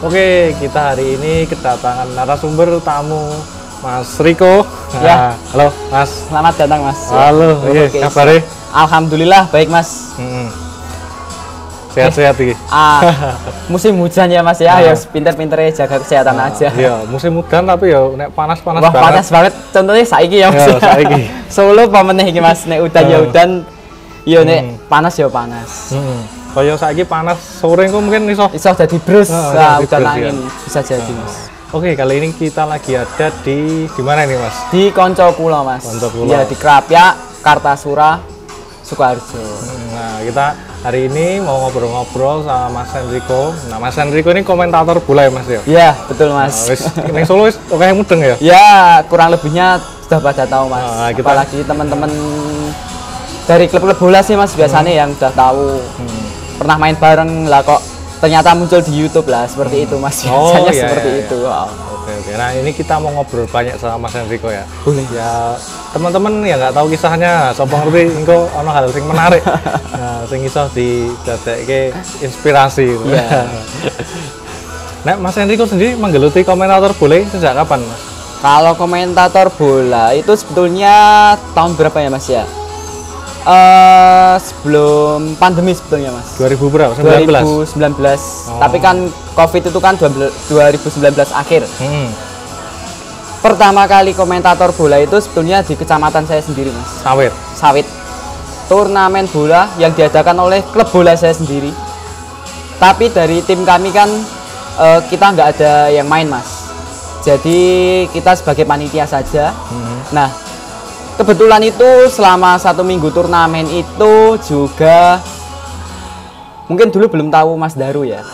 Oke, kita hari ini kedatangan narasumber tamu Mas Riko. Ya. Halo Mas. Selamat datang Mas. Halo, Oke, kabarnya? Alhamdulillah baik Mas. Sehat-sehat iki. Musim hujan ya Mas ya, ya pinter-pinter jaga kesehatan aja. Iya, musim hujan tapi ya nek panas-panas Wah, banget. panas banget. Contohnya saiki ya Mas. Ya, saiki. Solo apa meneh iki Mas, nek udan ya udan, ya nek panas ya panas. Kaya saiki panas sore kok mungkin iso Jadi brus, dadi udan brus, angin bisa jadi Mas. Oke, kali ini kita lagi ada di mana ini Mas? Di Konco Kula Mas. Konco Kula. Iya, di Krapyak, Kartasura, Sukoharjo. Nah, kita hari ini mau ngobrol-ngobrol sama Mas Enrico. Nah, Mas Enrico ini komentator bola ya Mas ya? Iya, betul Mas. Wis ning Solo wis oke mudeng ya? Ya, kurang lebihnya sudah pada tahu Mas. Apalagi teman-teman dari klub-klub bola sih Mas biasanya yang udah tahu. Pernah main bareng lah kok ternyata muncul di YouTube lah seperti itu Mas. Biasanya seperti itu. Wow. Oke. Nah, ini kita mau ngobrol banyak sama Mas Enrico ya. Boleh. Ya, teman-teman ya nggak tahu kisahnya, sapa ngerti engko ono hal sing menarik. Nah, sing iso didadekke inspirasi. Iya. Nah, Mas Enrico sendiri menggeluti komentator bola sejak kapan, Mas? Kalau komentator bola itu sebetulnya tahun berapa ya Mas ya? Sebelum pandemi sebetulnya Mas. 2000 berapa? 2019. Tapi kan Covid itu kan 2019 akhir. Pertama kali komentator bola itu sebetulnya di kecamatan saya sendiri Mas. Sawit. Turnamen bola yang diadakan oleh klub bola saya sendiri. Tapi dari tim kami kan kita nggak ada yang main Mas. Jadi kita sebagai panitia saja. Nah, kebetulan itu selama 1 minggu turnamen itu juga mungkin dulu belum tahu Mas Daru ya.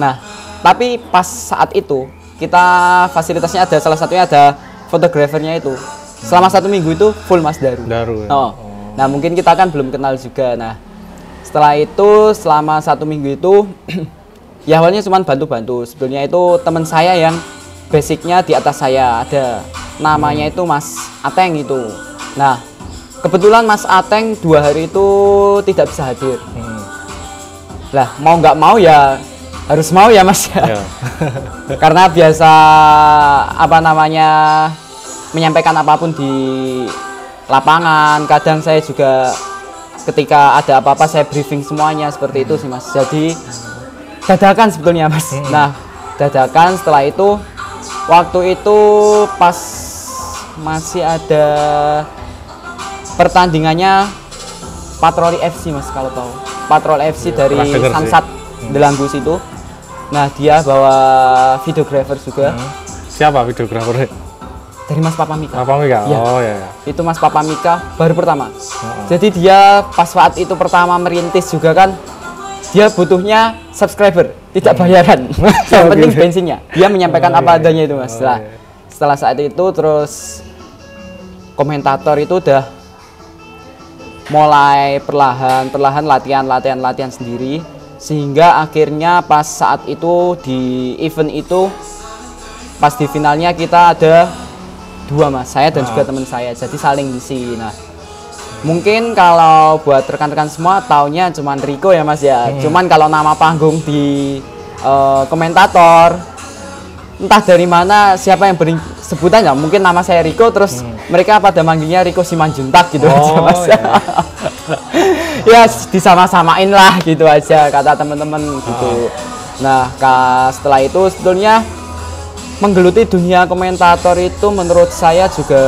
Nah, tapi pas saat itu kita fasilitasnya ada, salah satunya ada fotografernya itu. Selama 1 minggu itu full Mas Daru. Ya? Nah, mungkin kita kan belum kenal juga. Nah, setelah itu selama 1 minggu itu ya awalnya cuma bantu-bantu. Sebetulnya itu teman saya yang basicnya di atas saya ada. Namanya itu Mas Ateng itu. Nah, kebetulan Mas Ateng 2 hari itu tidak bisa hadir. Lah, mau nggak mau ya harus mau ya Mas ya. Karena biasa menyampaikan apapun di lapangan. Kadang saya juga ketika ada apa-apa saya briefing semuanya seperti itu sih Mas. Jadi dadakan sebetulnya Mas. Nah, dadakan setelah itu waktu itu pas masih ada pertandingannya Patroli FC Mas kalau tahu. Patroli FC dari Sansat Delanggus itu. Nah, dia bawa videografer juga. Siapa videografer? Dari Mas Papa Mika. Papa Mika? Ya. Oh ya. Itu Mas Papa Mika baru pertama. Jadi dia pas saat itu pertama merintis juga kan dia butuhnya subscriber, tidak bayaran. Yang penting bensinnya. Dia menyampaikan apa adanya itu Mas. Setelah saat itu terus komentator itu udah mulai perlahan latihan sendiri sehingga akhirnya pas saat itu di event itu pas di finalnya kita ada 2 Mas, saya dan juga teman saya, jadi saling ngisi. Nah, mungkin kalau buat rekan-rekan semua taunya cuman Riko ya Mas ya. Cuman kalau nama panggung di komentator entah dari mana siapa yang beri sebutan ya, mungkin nama saya Riko terus mereka pada manggilnya Riko Simanjuntak gitu aja Mas. Ya disama-samain lah gitu aja kata teman-teman gitu. Nah, setelah itu sebetulnya menggeluti dunia komentator itu menurut saya juga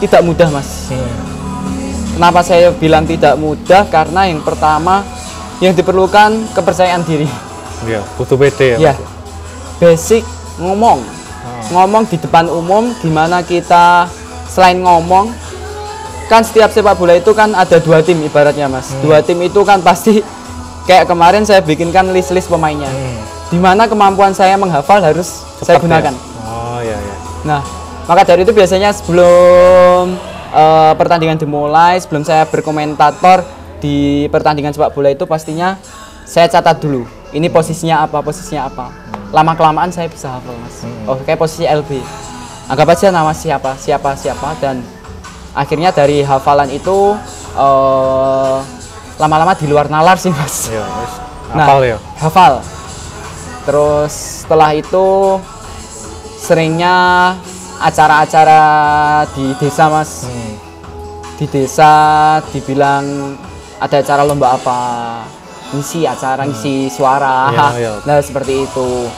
tidak mudah Mas. Kenapa saya bilang tidak mudah? Karena yang pertama yang diperlukan kepercayaan diri. Iya, butuh pede ya. Basic ngomong di depan umum, gimana kita selain ngomong kan setiap sepak bola itu kan ada 2 tim ibaratnya Mas. 2 tim itu kan pasti kayak kemarin saya bikinkan list pemainnya. Dimana kemampuan saya menghafal harus saya gunakan. Nah, maka dari itu biasanya sebelum pertandingan dimulai, sebelum saya berkomentator di pertandingan sepak bola itu pastinya saya catat dulu. Ini posisinya apa. Lama-kelamaan saya bisa hafal Mas. Kayak posisi LB. Anggap aja nama siapa dan akhirnya dari hafalan itu lama-lama di luar nalar sih Mas. Hafal ya. Hafal. Terus setelah itu seringnya acara-acara di desa Mas. Di desa dibilang ada acara lomba apa, ngisi acara, ngisi suara. Nah seperti itu.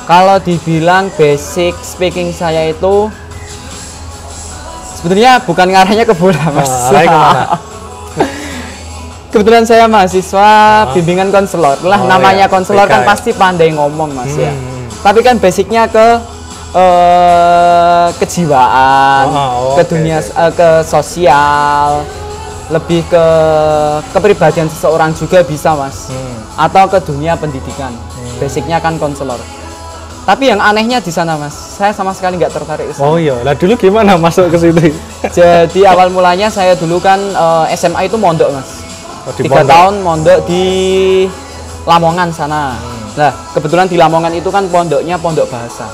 Kalau dibilang basic speaking saya itu sebetulnya bukan ngarahnya ke bola Mas. Kebetulan saya mahasiswa bimbingan konselor lah, namanya konselor kan pasti pandai ngomong Mas ya. Tapi kan basicnya ke kejiwaan, ke dunia, ke sosial, lebih ke kepribadian seseorang juga bisa Mas, atau ke dunia pendidikan. Basicnya kan konselor. Tapi yang anehnya di sana Mas, saya sama sekali nggak tertarik ke sana. Oh iya, lah dulu gimana masuk ke situ? Jadi awal mulanya saya dulu kan SMA itu mondok Mas, 3 tahun mondok di Lamongan sana. Nah kebetulan di Lamongan itu kan pondoknya pondok bahasa.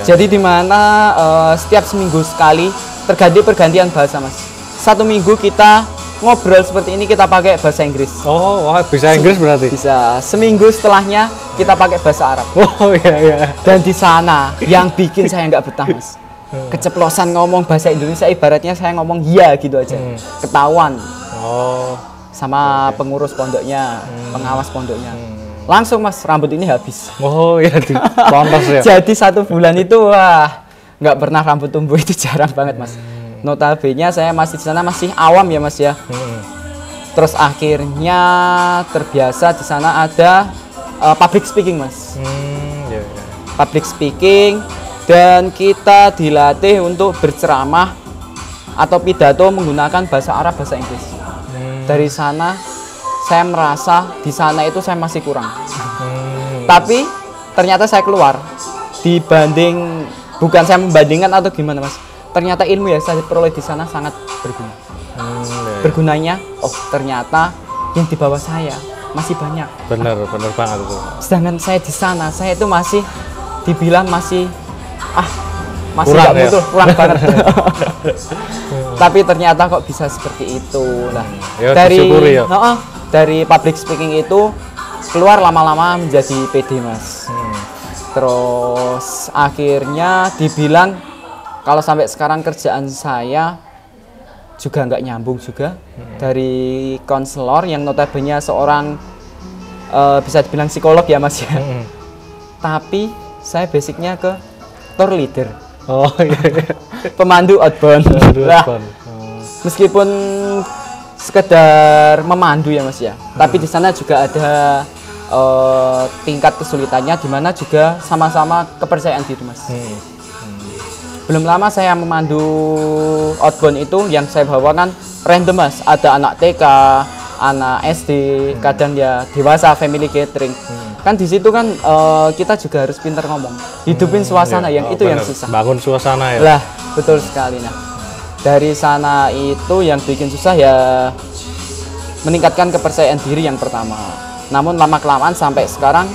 Jadi di mana setiap seminggu sekali pergantian bahasa Mas. 1 minggu kita ngobrol seperti ini kita pakai bahasa Inggris. Oh, wah, bisa Inggris berarti? Bisa. Seminggu setelahnya kita pakai bahasa Arab. Oh iya. Dan di sana yang bikin saya nggak betah Mas. Keceplosan ngomong bahasa Indonesia ibaratnya saya ngomong iya gitu aja. Ketahuan. Sama pengurus pondoknya, pengawas pondoknya. Langsung Mas, rambut ini habis. Oh iya, dipontos ya. Jadi 1 bulan itu wah, nggak pernah rambut tumbuh, itu jarang banget Mas. Notabene saya masih di sana masih awam ya Mas ya. Terus akhirnya terbiasa di sana ada public speaking Mas. Public speaking, dan kita dilatih untuk berceramah atau pidato menggunakan bahasa Arab, bahasa Inggris. Dari sana saya merasa di sana itu saya masih kurang. Tapi ternyata saya keluar dibanding, bukan saya membandingkan atau gimana Mas. Ternyata ilmu yang saya peroleh di sana sangat berguna. Bergunanya, oh ternyata yang di bawah saya masih banyak. Bener banget itu. Sedangkan saya di sana, saya itu masih dibilang masih masih kurang, nggak butuh, kurang banget. Tapi ternyata kok bisa seperti itu. Nah, dari public speaking itu keluar lama-lama menjadi PD Mas. Terus akhirnya dibilang kalau sampai sekarang kerjaan saya juga nggak nyambung juga. Dari konselor yang notabene seorang bisa dibilang psikolog ya Mas ya. Tapi saya basicnya ke tour leader. Oh iya. Pemandu outbound. Meskipun sekedar memandu ya Mas ya. Tapi di sana juga ada tingkat kesulitannya, di mana juga sama-sama kepercayaan diri Mas. Belum lama saya memandu outbound itu yang saya bawa kan random Mas. Ada anak TK, anak SD, kadang ya dewasa, family gathering. Kan di situ kan kita juga harus pintar ngomong, hidupin suasana yang itu yang susah. Bangun suasana ya. Lah, betul sekali. Nah, dari sana itu yang bikin susah ya meningkatkan kepercayaan diri yang pertama. Namun lama-kelamaan sampai sekarang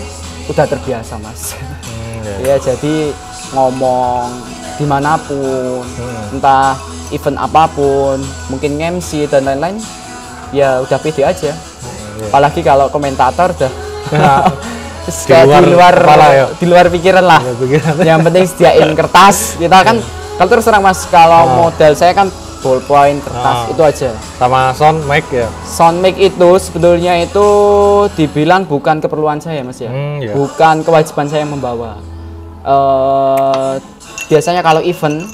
udah terbiasa Mas. Ya jadi ngomong dimanapun, entah event apapun, mungkin MC dan lain-lain, ya udah pede aja. Apalagi kalau komentator udah di luar pikiran lah. Yang penting sediain kertas. Kita kan kalau terus terang Mas, kalau modal saya kan ballpoint, kertas itu aja. Sama sound mic ya. Sound mic itu sebetulnya itu dibilang bukan keperluan saya Mas ya. Bukan kewajiban saya yang membawa. Biasanya kalau event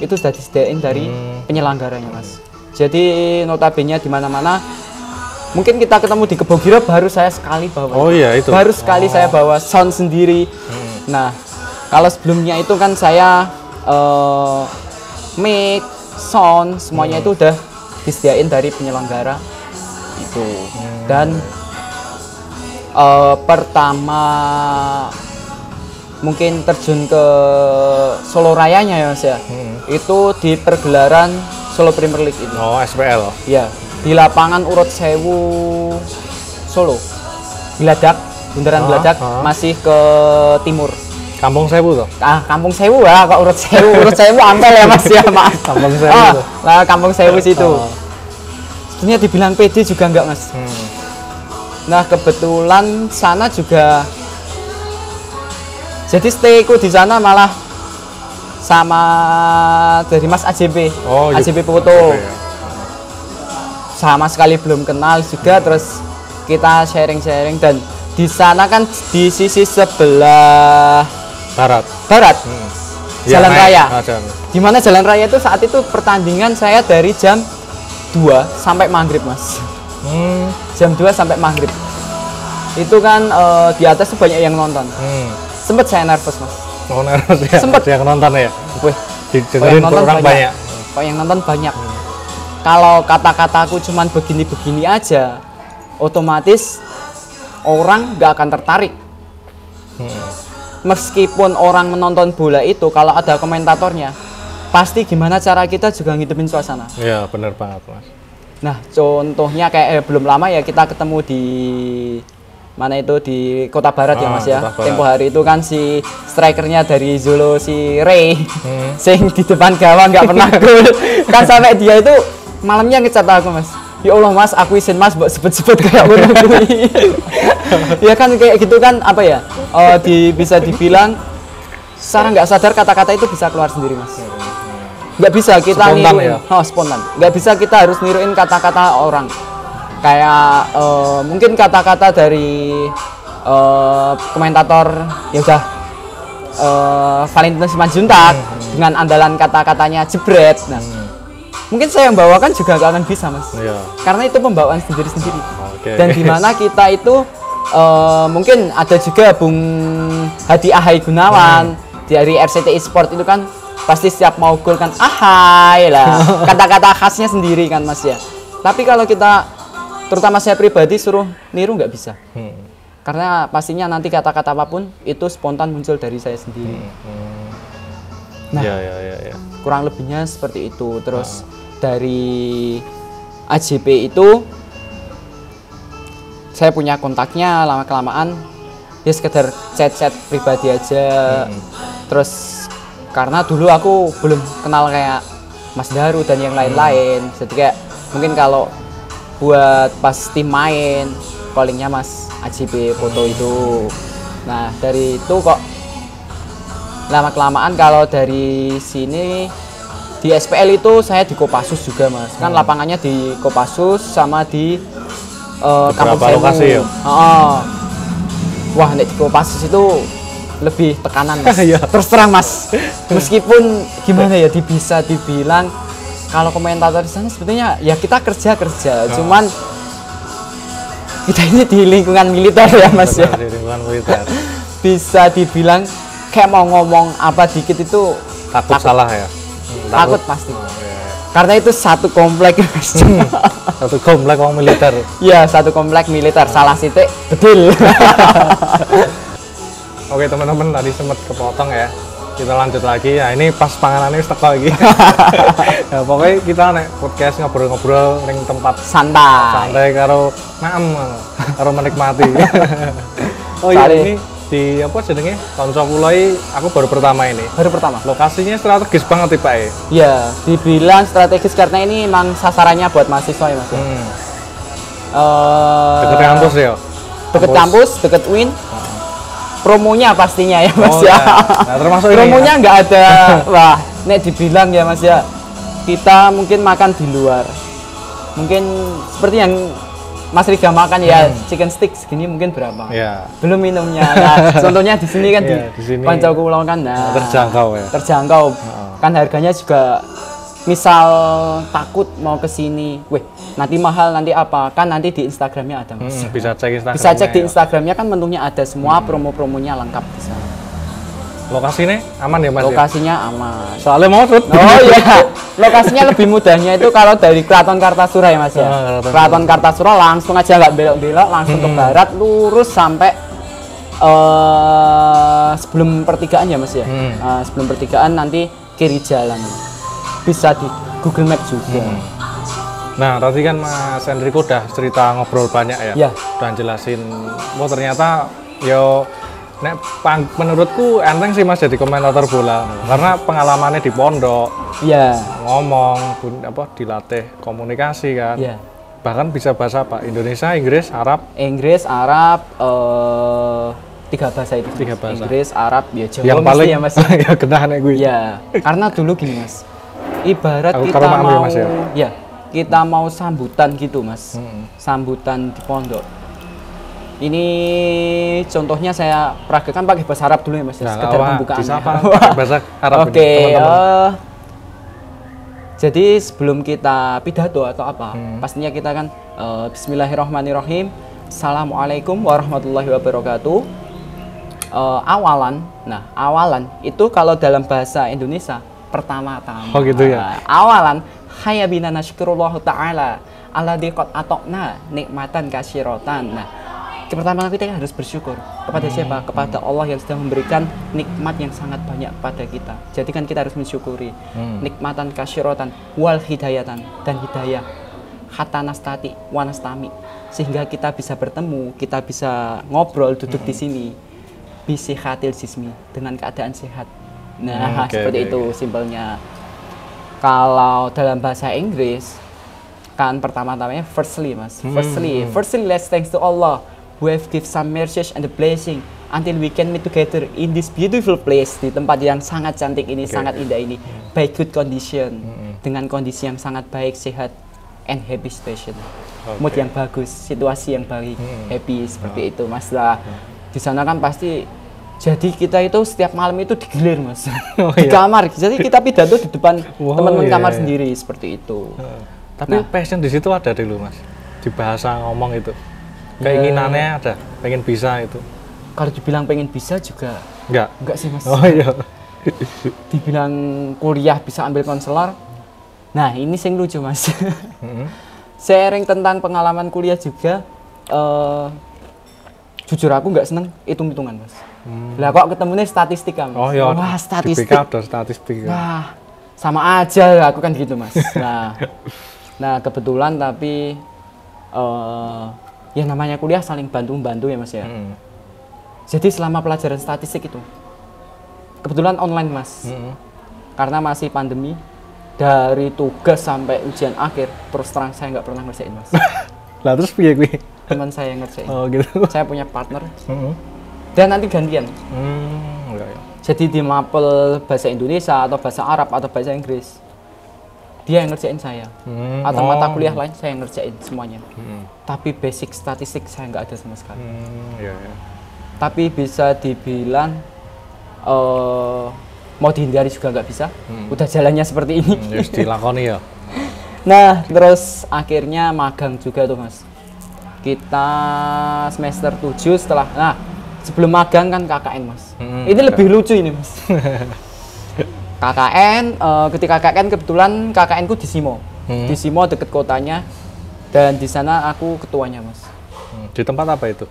itu sudah disediain dari penyelenggaranya Mas. Jadi notabene di mana-mana. Mungkin kita ketemu di Kebogiro baru saya sekali bawa. Oh iya itu. Baru sekali saya bawa sound sendiri. Nah, kalau sebelumnya itu kan saya mic, sound semuanya itu udah disediain dari penyelenggara itu. Dan pertama mungkin terjun ke Solo Rayanya ya Mas ya. Itu di pergelaran Solo Premier League itu. Oh, SPL. Iya. Di lapangan Urut Sewu Solo, Gladak, bundaran Gladak, masih ke timur. Kampung Sewu tuh? Kampung Sewu ya, kok Urut Sewu. Urut Sewu Ampel ya Mas ya, maaf. Kampung Sewu. Lah Kampung Sewu situ. Sebenarnya dibilang PD juga enggak Mas. Nah kebetulan sana juga, jadi stayku di sana malah sama dari Mas AJB, Oh, AJB iya. Foto. AJB, ya. Sama sekali belum kenal juga, terus kita sharing-sharing. Dan di sana kan di sisi sebelah Barat. Jalan naik. Raya. Jalan. Di mana Jalan Raya itu saat itu pertandingan saya dari jam 2 sampai maghrib mas. Jam 2 sampai maghrib. Itu kan di atas tuh banyak yang nonton. Sempet saya nervous mas. Oh, nervous ya. Sempet. Yang nonton ya. Wih, Dengerin orang banyak. Kok yang nonton banyak. Kalau kata-kataku cuman begini-begini aja, otomatis orang nggak akan tertarik. Meskipun orang menonton bola itu, kalau ada komentatornya, pasti gimana cara kita juga ngidupin suasana. Iya, bener banget mas. Nah, contohnya kayak belum lama ya kita ketemu di mana itu di Kota Barat ya mas ya. Kota Barat. Tempo hari itu kan si strikernya dari Zolo si Ray, sing di depan gawang nggak pernah gol. Kan sampai dia itu malamnya ngecat aku mas. Ya Allah mas, aku izin mas buat sebut-sebut kayak kuwi. Ya kan kayak gitu kan apa ya? Bisa dibilang secara nggak sadar kata-kata itu bisa keluar sendiri mas. Nggak bisa kita Spontan niruin, ya? spontan. Nggak bisa kita harus niruin kata-kata orang. Kayak mungkin kata-kata dari komentator ya udah Valentinus Simanjuntak dengan andalan kata-katanya jebret. Nah, mungkin saya yang bawakan juga gak akan bisa mas. Iya. Karena itu pembawaan sendiri-sendiri. Oke. Dan dimana kita itu mungkin ada juga Bung Hadi Ahai Gunawan dari RCTI Sport itu kan pasti setiap mau gol kan ahai lah, kata-kata khasnya sendiri kan mas ya. Tapi kalau kita, terutama saya pribadi, suruh niru nggak bisa. Karena pastinya nanti kata-kata apapun itu spontan muncul dari saya sendiri. Nah, ya. kurang lebihnya seperti itu. Terus dari AJP itu saya punya kontaknya, lama-kelamaan ya sekedar chat-chat pribadi aja. Terus karena dulu aku belum kenal kayak Mas Daru dan yang lain-lain, jadi kayak mungkin kalau buat pas tim main callingnya Mas AJB Foto itu. Nah dari itu kok lama-kelamaan kalau dari sini di SPL itu saya di Kopassus juga mas, kan lapangannya di Kopassus sama di Kampung Semu. Lokasi ya? Wah nek di Kopassus itu lebih tekanan mas. Iya. Terus terang mas, meskipun gimana ya bisa dibilang kalau komentator di sana sebetulnya ya kita kerja cuman kita ini di lingkungan militer ya mas. Benar, di lingkungan militer. Bisa dibilang kayak mau ngomong apa dikit itu Takut salah ya. takut pasti. Karena itu satu komplek mas. Satu komplek wong militer. Iya satu komplek militer, salah sitik betul. Oke teman-teman, tadi sempat kepotong ya. Kita lanjut lagi. Ya ini pas panganannya wis teko iki. Ya pokoknya kita nek podcast ngobrol-ngobrol ning tempat santai karo naem karo menikmati. Oh iya, ini di apa jenenge? Kanca kula aku baru pertama ini. Baru pertama. Lokasinya strategis banget Pak. Iya, dibilang strategis karena ini memang sasarannya buat mahasiswa ya Mas. Deket kampus ya. Deket kampus, deket UIN. Promonya pastinya ya Mas ya. Nah, termasuk promonya ini, nggak ada. Wah, nek dibilang ya Mas ya. Kita mungkin makan di luar. Mungkin seperti yang Mas Riga makan ya chicken stick segini mungkin berapa? Ya. Belum minumnya. Nah, contohnya di sini kan di sini Kanca Kula kan nah, terjangkau ya. Terjangkau. Kan harganya juga misal takut mau ke sini, weh nanti mahal nanti apa? Kan nanti di Instagramnya ada Mas. Bisa cek Instagramnya. Bisa cek di Instagramnya kan menunya ada semua promo-promonya lengkap di sana. Lokasinya aman ya Mas? Lokasinya aman. Soalnya mau tuh. Oh iya, lokasinya lebih mudahnya itu kalau dari Keraton Kartasura ya Mas ya. Keraton Kartasura langsung aja nggak belok-belok, langsung ke barat, lurus sampai sebelum pertigaan ya Mas ya. Sebelum pertigaan nanti kiri jalan. Bisa di Google Map juga. Nah tadi kan Mas Enrico udah cerita ngobrol banyak ya. Udah jelasin, ternyata yo nek menurutku enteng sih Mas jadi komentator bola karena pengalamannya di pondok ngomong apa dilatih komunikasi kan Bahkan bisa bahasa apa? Indonesia, Inggris, Arab? Inggris, Arab, 3 bahasa itu. 3 bahasa. Inggris, Arab, ya Jawa Yang paling ya Mas. ya kena aneh gue. Ya, karena dulu gini Mas. Ibarat Aku kita kalau ambil, mau Mas, ya? ya, kita mau sambutan gitu Mas. Sambutan di pondok. Ini contohnya saya peragakan pakai bahasa Arab dulu ya Mas, Nah, sekedar pembukaan. bisa apa? Pakai bahasa Arab Oke, ini, teman-teman. jadi sebelum kita pidato atau apa, pastinya kita kan Bismillahirrahmanirrahim. Assalamualaikum warahmatullahi wabarakatuh. Awalan itu kalau dalam bahasa Indonesia pertama-tama. Oh gitu ya. Awalan hayya bina nasykurullah ta'ala alladzi qad atokna nikmatan kasyiratan. Nah, pertama kita harus bersyukur kepada siapa? Kepada Allah yang sudah memberikan nikmat yang sangat banyak pada kita. Jadi kan kita harus mensyukuri nikmatan kasyiratan wal hidayatan dan hidayah hatta nastati wa nastami, sehingga kita bisa bertemu, kita bisa ngobrol duduk di sini bisihatil jismi, dengan keadaan sehat. Nah, seperti itu simpelnya. Kalau dalam bahasa Inggris kan pertama-tamanya firstly Mas. Firstly let's thanks to Allah who have give some mercy and the blessing until we can meet together in this beautiful place, di tempat yang sangat cantik ini, sangat indah ini, by good condition, dengan kondisi yang sangat baik, sehat, and happy situation. Mood yang bagus, situasi yang baik, happy, seperti itu Mas lah. Di sana kan pasti, jadi kita itu setiap malam itu digilir Mas. Di kamar, jadi kita pidato di depan teman-teman kamar sendiri, seperti itu. Tapi passion di situ ada dulu Mas, di bahasa ngomong itu. Keinginannya ada, pengen bisa itu. Kalau dibilang pengen bisa juga enggak sih Mas. Oh iya. Dibilang kuliah bisa ambil konselor. Nah, ini sing lucu Mas. Sharing tentang pengalaman kuliah juga, jujur aku nggak seneng hitung-hitungan Mas. Lah kok ketemunya statistika Mas. Oh iya. Wah, statistik. Di BK ada statistik. Wah, sama aja aku kan gitu Mas. Nah kebetulan tapi ya namanya kuliah saling bantu-bantu ya Mas ya. Jadi selama pelajaran statistik itu kebetulan online Mas. Karena masih pandemi, dari tugas sampai ujian akhir terus terang saya nggak pernah ngerjain Mas. Lah terus piye kuwi? Teman saya yang ngerjain. Oh gitu. Saya punya partner. Dan nanti gantian. Jadi di mapel bahasa Indonesia atau bahasa Arab atau bahasa Inggris, dia yang ngerjain saya. Atau mata kuliah lain saya yang ngerjain semuanya. Tapi basic statistik saya nggak ada sama sekali. Tapi bisa dibilang mau dihindari juga nggak bisa. Udah jalannya seperti ini. Harus dilakoni ya. Nah, terus akhirnya magang juga tuh Mas. Kita semester 7 setelah, nah sebelum magang kan KKN Mas. Ini lebih lucu ini Mas. KKN, ketika KKN kebetulan KKN ku di Simo. Di Simo deket kotanya, dan di sana aku ketuanya Mas. Di tempat apa itu?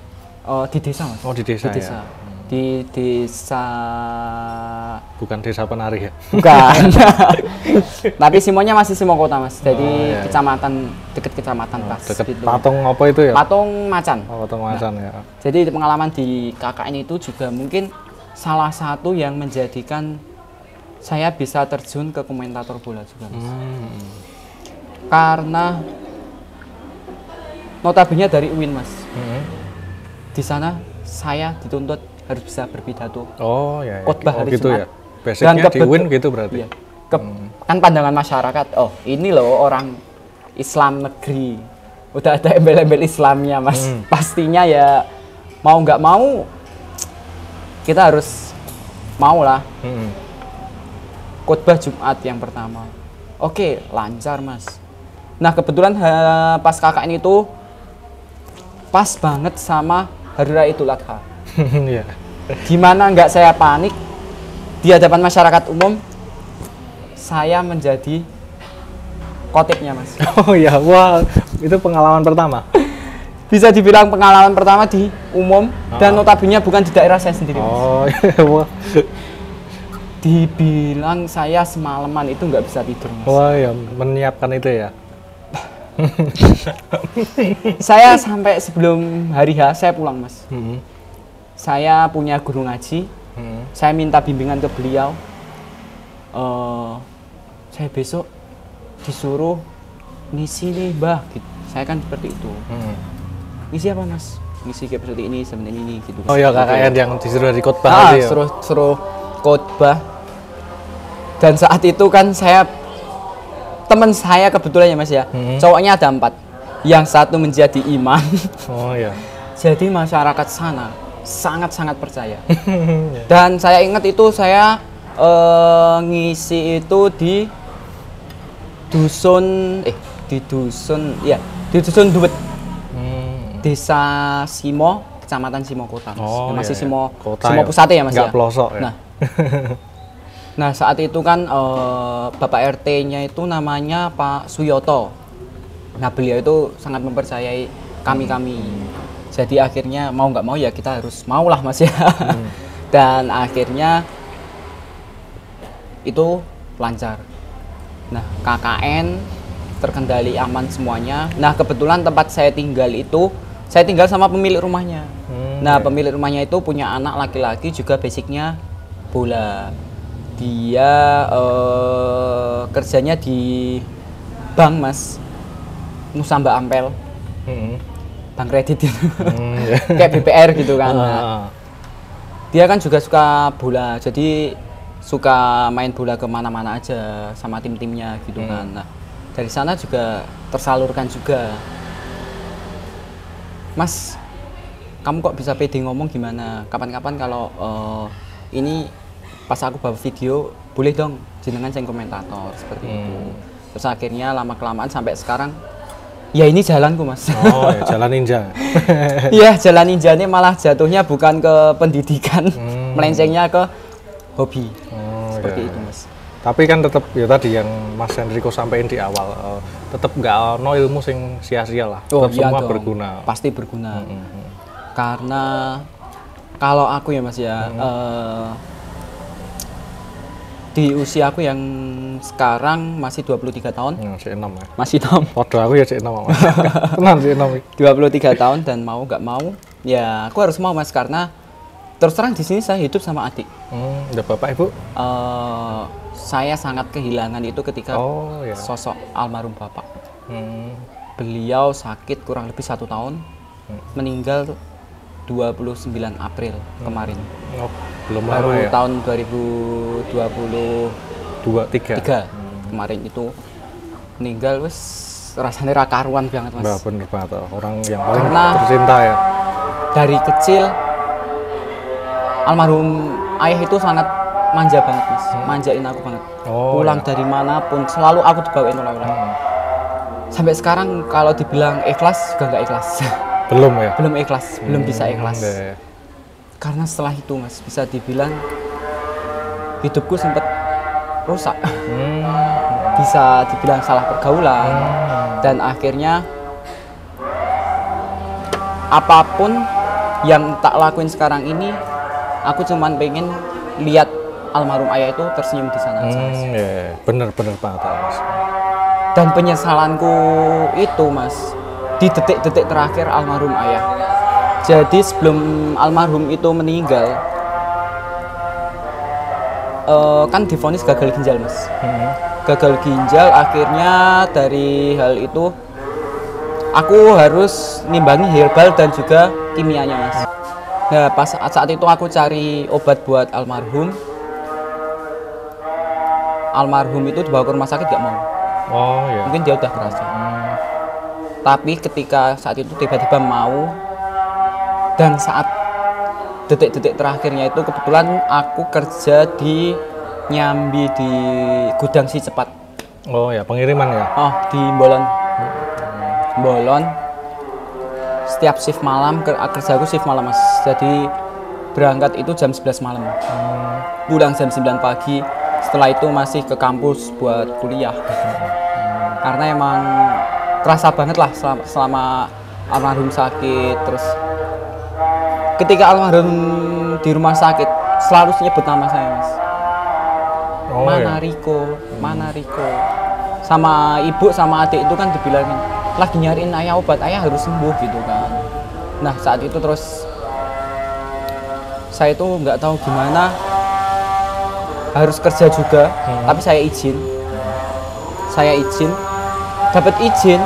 Di desa Mas. Oh di desa, di desa. Ya? Di desa. Bukan desa penari ya? Bukan. Tapi Simonya masih Simo kota Mas. Jadi kecamatan, deket kecamatan pas. Deket gitu. Patung apa itu ya? Patung Macan. Oh, Patung Macan ya. Jadi pengalaman di KKN itu juga mungkin salah satu yang menjadikan saya bisa terjun ke komentator bola juga Mas. Karena notabene dari UIN Mas. Di sana saya dituntut harus bisa berpidato. Oh ya. Khotbah hari gitu Jumat. Ya. Basicnya di UIN gitu berarti. Iya. Kan pandangan masyarakat, oh ini loh orang Islam negeri, udah ada embel-embel Islamnya Mas. Pastinya ya mau nggak mau kita harus mau lah. Khotbah Jumat yang pertama, oke lancar Mas. Nah kebetulan pas KKN itu pas banget sama Hari Raya Idul Adha. Gimana nggak saya panik di hadapan masyarakat umum, saya menjadi khotibnya Mas. Oh ya, wah itu pengalaman pertama. Bisa dibilang pengalaman pertama di umum dan notabene bukan di daerah saya sendiri Mas. Oh iya, wah. Dibilang saya semalaman itu nggak bisa tidur Mas. Wah ya, menyiapkan itu ya. Saya sampai sebelum hari H saya pulang Mas. Saya punya guru ngaji, saya minta bimbingan ke beliau. Saya besok disuruh ngisi nih Mbah gitu. Saya kan seperti itu. Ngisi apa Mas? Ngisi kayak seperti ini gitu. Oh ya KKN yang disuruh di khotbah ya? Suruh khotbah. Dan saat itu kan teman saya kebetulan ya Mas ya, cowoknya ada 4. Yang satu menjadi imam. Oh ya. Jadi masyarakat sana sangat-sangat percaya. Dan saya ingat itu saya ngisi itu di dusun Duwet. Desa Simo, Kecamatan Simo Kota. Oh, masih iya. Simo Kota Pusate ya Mas ya. Nggak pelosok ya. Nah, saat itu kan Bapak RT-nya itu namanya Pak Suyoto. Nah, beliau itu sangat mempercayai kami. Jadi akhirnya mau nggak mau ya kita harus maulah Mas ya. Dan akhirnya itu lancar. Nah, KKN terkendali aman semuanya. Nah, kebetulan tempat saya tinggal sama pemilik rumahnya. Nah, pemilik rumahnya itu punya anak laki-laki juga basicnya bola. Dia kerjanya di bank Mas, Nusa Mbak Ampel, bank kredit itu, kayak BPR gitu kan. Nah, dia kan juga suka bola, jadi suka main bola kemana-mana aja sama tim-timnya gitu kan. Nah, dari sana juga tersalurkan juga. Mas, kamu kok bisa pede ngomong gimana? Kapan-kapan kalau ini pas aku bawa video, boleh dong jenengan yang komentator seperti itu. Terus akhirnya lama-kelamaan sampai sekarang, ya ini jalanku Mas. Oh ya, jalan ninja. Iya, jalan ninja ini malah jatuhnya bukan ke pendidikan, melencengnya ke hobi. Seperti itu Mas. Tapi kan tetap ya tadi yang Mas Hendriko sampaikan di awal, tetap nggak no ilmu sing sia-sia lah. Tetap semua dong, berguna. Pasti berguna. Karena kalau aku ya Mas ya, di usia aku yang sekarang masih 23 tahun. Masih 6 ya. Masih 6. Waduh, aku ya 6 Mas. Tenang sih 6. 23 tahun dan mau nggak mau, ya aku harus mau Mas, karena terus terang di sini saya hidup sama adik. Udah Bapak Ibu? Saya sangat kehilangan itu ketika sosok almarhum bapak. Beliau sakit kurang lebih 1 tahun, meninggal 29 April kemarin. Oh, belum baru lama ya? Tahun 2023 kemarin itu meninggal, wes rasanya ra karuan banget Mas. Nah, bener banget, orang yang paling tercinta ya. Dari kecil almarhum ayah itu sangat manja banget Mas, manjain aku banget. Pulang dari manapun selalu aku dibawain oleh-oleh. Sampai sekarang kalau dibilang ikhlas juga nggak ikhlas. Belum ya? Belum ikhlas, belum bisa ikhlas. Karena setelah itu Mas, bisa dibilang hidupku sempat rusak. Bisa dibilang salah pergaulan. Dan akhirnya apapun yang tak lakuin sekarang ini, aku cuman pengen lihat almarhum ayah itu tersenyum di sana. Bener banget Mas. Dan penyesalanku itu Mas, di detik-detik terakhir almarhum ayah. Jadi sebelum almarhum itu meninggal, kan divonis gagal ginjal Mas. Gagal ginjal, akhirnya dari hal itu aku harus nimbangi herbal dan juga kimianya Mas. Nah, pas saat itu aku cari obat buat almarhum. Almarhum itu dibawa ke rumah sakit gak mau. Mungkin dia udah kerasa. Tapi ketika saat itu tiba-tiba mau, dan saat detik-detik terakhirnya itu kebetulan aku kerja di nyambi di gudang si cepat. Pengiriman ya? Di Bolon. Bolon. Setiap shift malam, kerja aku shift malam Mas. Jadi berangkat itu jam 11 malam. Pulang jam 9 pagi. Setelah itu masih ke kampus buat kuliah. Karena emang terasa banget lah selama almarhum sakit. Terus ketika almarhum di rumah sakit selalu nyebut nama saya Mas. Mana Riko. Sama ibu sama adik itu kan dibilangin, lagi nyariin ayah obat, ayah harus sembuh gitu kan. Nah saat itu terus saya itu nggak tahu gimana, harus kerja juga, tapi saya izin dapat izin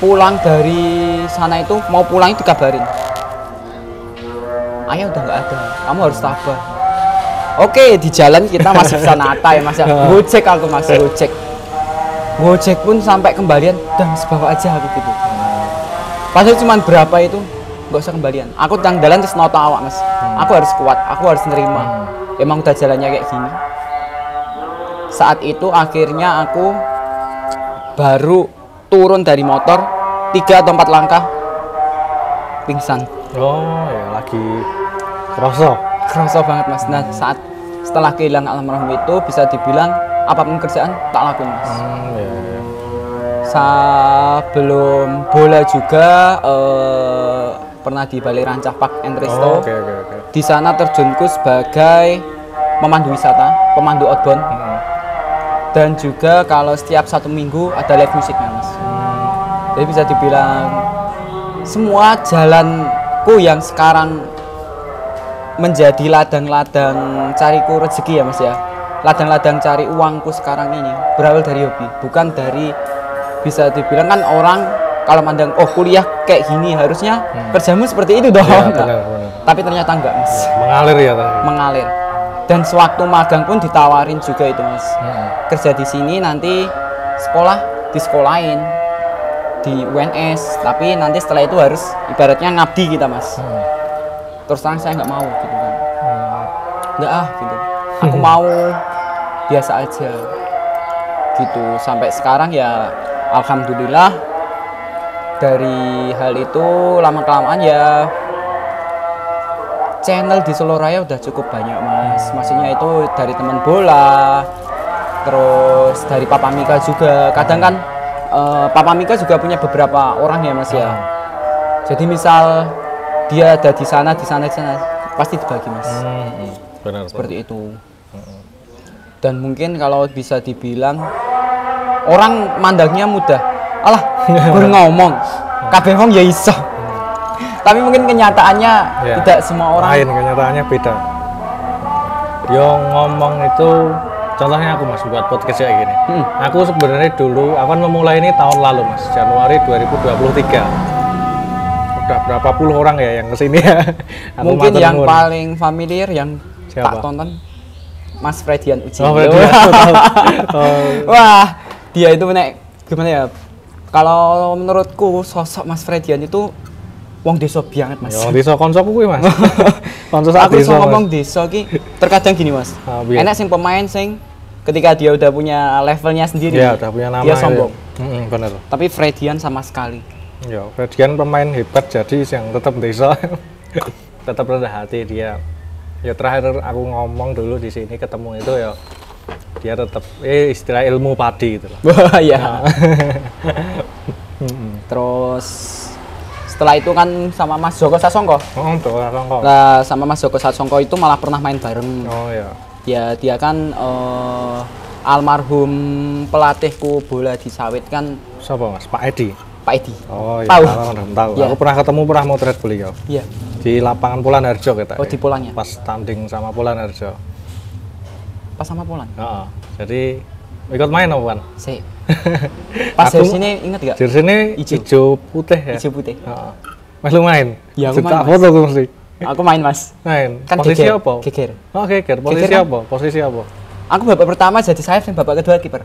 pulang dari sana itu, mau pulang itu dikabarin, ayah udah nggak ada, kamu harus tabah. Oke, di jalan kita masih bisa nata ya mas ya. Gojek aku masih Gojek pun sampai kembalian, dan sebawa aja aku gitu. Padahal cuma berapa itu, nggak usah kembalian. Aku tanggalan terus noto awak mas. Aku harus kuat, aku harus nerima. Emang udah jalannya kayak gini. Saat itu akhirnya aku baru turun dari motor 3 atau 4 langkah pingsan. Oh ya, lagi kerasa Banget mas. Nah setelah kehilangan almarhum itu bisa dibilang apapun kerjaan tak lakuin mas. Ya. Sebelum bola juga pernah di Balai Rancah Park and Resto. Okay. Di sana terjunku sebagai pemandu wisata, pemandu outbound. Dan juga kalau setiap 1 minggu ada live musiknya mas. Jadi bisa dibilang semua jalanku yang sekarang menjadi ladang-ladang cariku rezeki ya mas ya, ladang-ladang cari uangku sekarang ini berawal dari hobi, bukan dari, bisa dibilang kan orang kalau mandang oh kuliah kayak gini harusnya kerjamu seperti itu dong. Ya, benar. Tapi ternyata enggak mas. Mengalir ya tadi. Mengalir. Dan sewaktu magang pun ditawarin juga itu mas, kerja di sini nanti sekolah disekolahin di UNS, tapi nanti setelah itu harus ibaratnya ngabdi kita mas. Terus terang saya nggak mau gitu kan, nggak gitu, aku mau biasa aja gitu. Sampai sekarang ya alhamdulillah dari hal itu lama kelamaan ya channel di Solo Raya udah cukup banyak mas. Maksudnya itu dari teman bola, terus dari Papa Mika juga. Kadang kan Papa Mika juga punya beberapa orang ya mas ya. Jadi misal dia ada di sana pasti dibagi mas. Benar. Seperti itu. Dan mungkin kalau bisa dibilang orang mandangnya mudah, alah baru ngomong kabeh wong ya iso. Tapi mungkin kenyataannya tidak semua orang. Lain, kenyataannya beda. Dia ngomong itu, contohnya aku mas buat podcast kayak gini. Aku sebenarnya dulu, aku kan memulai ini tahun lalu mas, Januari 2023. Udah berapa puluh orang ya yang kesini ya. Mungkin yang paling familiar yang tak tonton, Mas Fredian Uji. Oh, Fredian. Wah, dia itu gimana ya? Kalau menurutku sosok Mas Fredian itu wong desa banget mas. Wong desa koncoku kuwi mas. Konco sak desa. Aku ngomong desa ki terkadang gini mas. Enak sing pemain sing ketika dia udah punya levelnya sendiri. Ya, udah punya nama. Dia sombong. Bener. Tapi Fredian sama sekali. Ya, Fredian pemain hebat jadi yang tetap desa. Tetap rendah hati dia. Ya terakhir aku ngomong dulu di sini ketemu itu ya dia tetap istilah ilmu padi gitu loh. Wah, iya. Terus setelah itu kan sama Mas Joko Sasongko. Nah, sama Mas Joko Sasongko itu malah pernah main bareng. Oh iya. Ya dia kan almarhum pelatihku bola di Sawit kan. Siapa mas? Pak Edi. Oh iya. Tahu. Ya. Aku pernah ketemu, pernah motret beliau. Iya. Di lapangan Polan Harjo kita. Oh di Polannya. Pas tanding sama Polan Harjo. Pas sama Polan. Jadi ikut main apa kan? Pas jersey ini inget gak? Jersey ini hijau putih ya? Hijau putih. Mas lu main? Ya aku main. Foto aku mesti. Aku main mas. Main. Kan posisi geger. apa? Geger. Oh geger. Posisi geger, apa? Posisi apa? Aku babak pertama jadi sayap dan babak kedua kiper.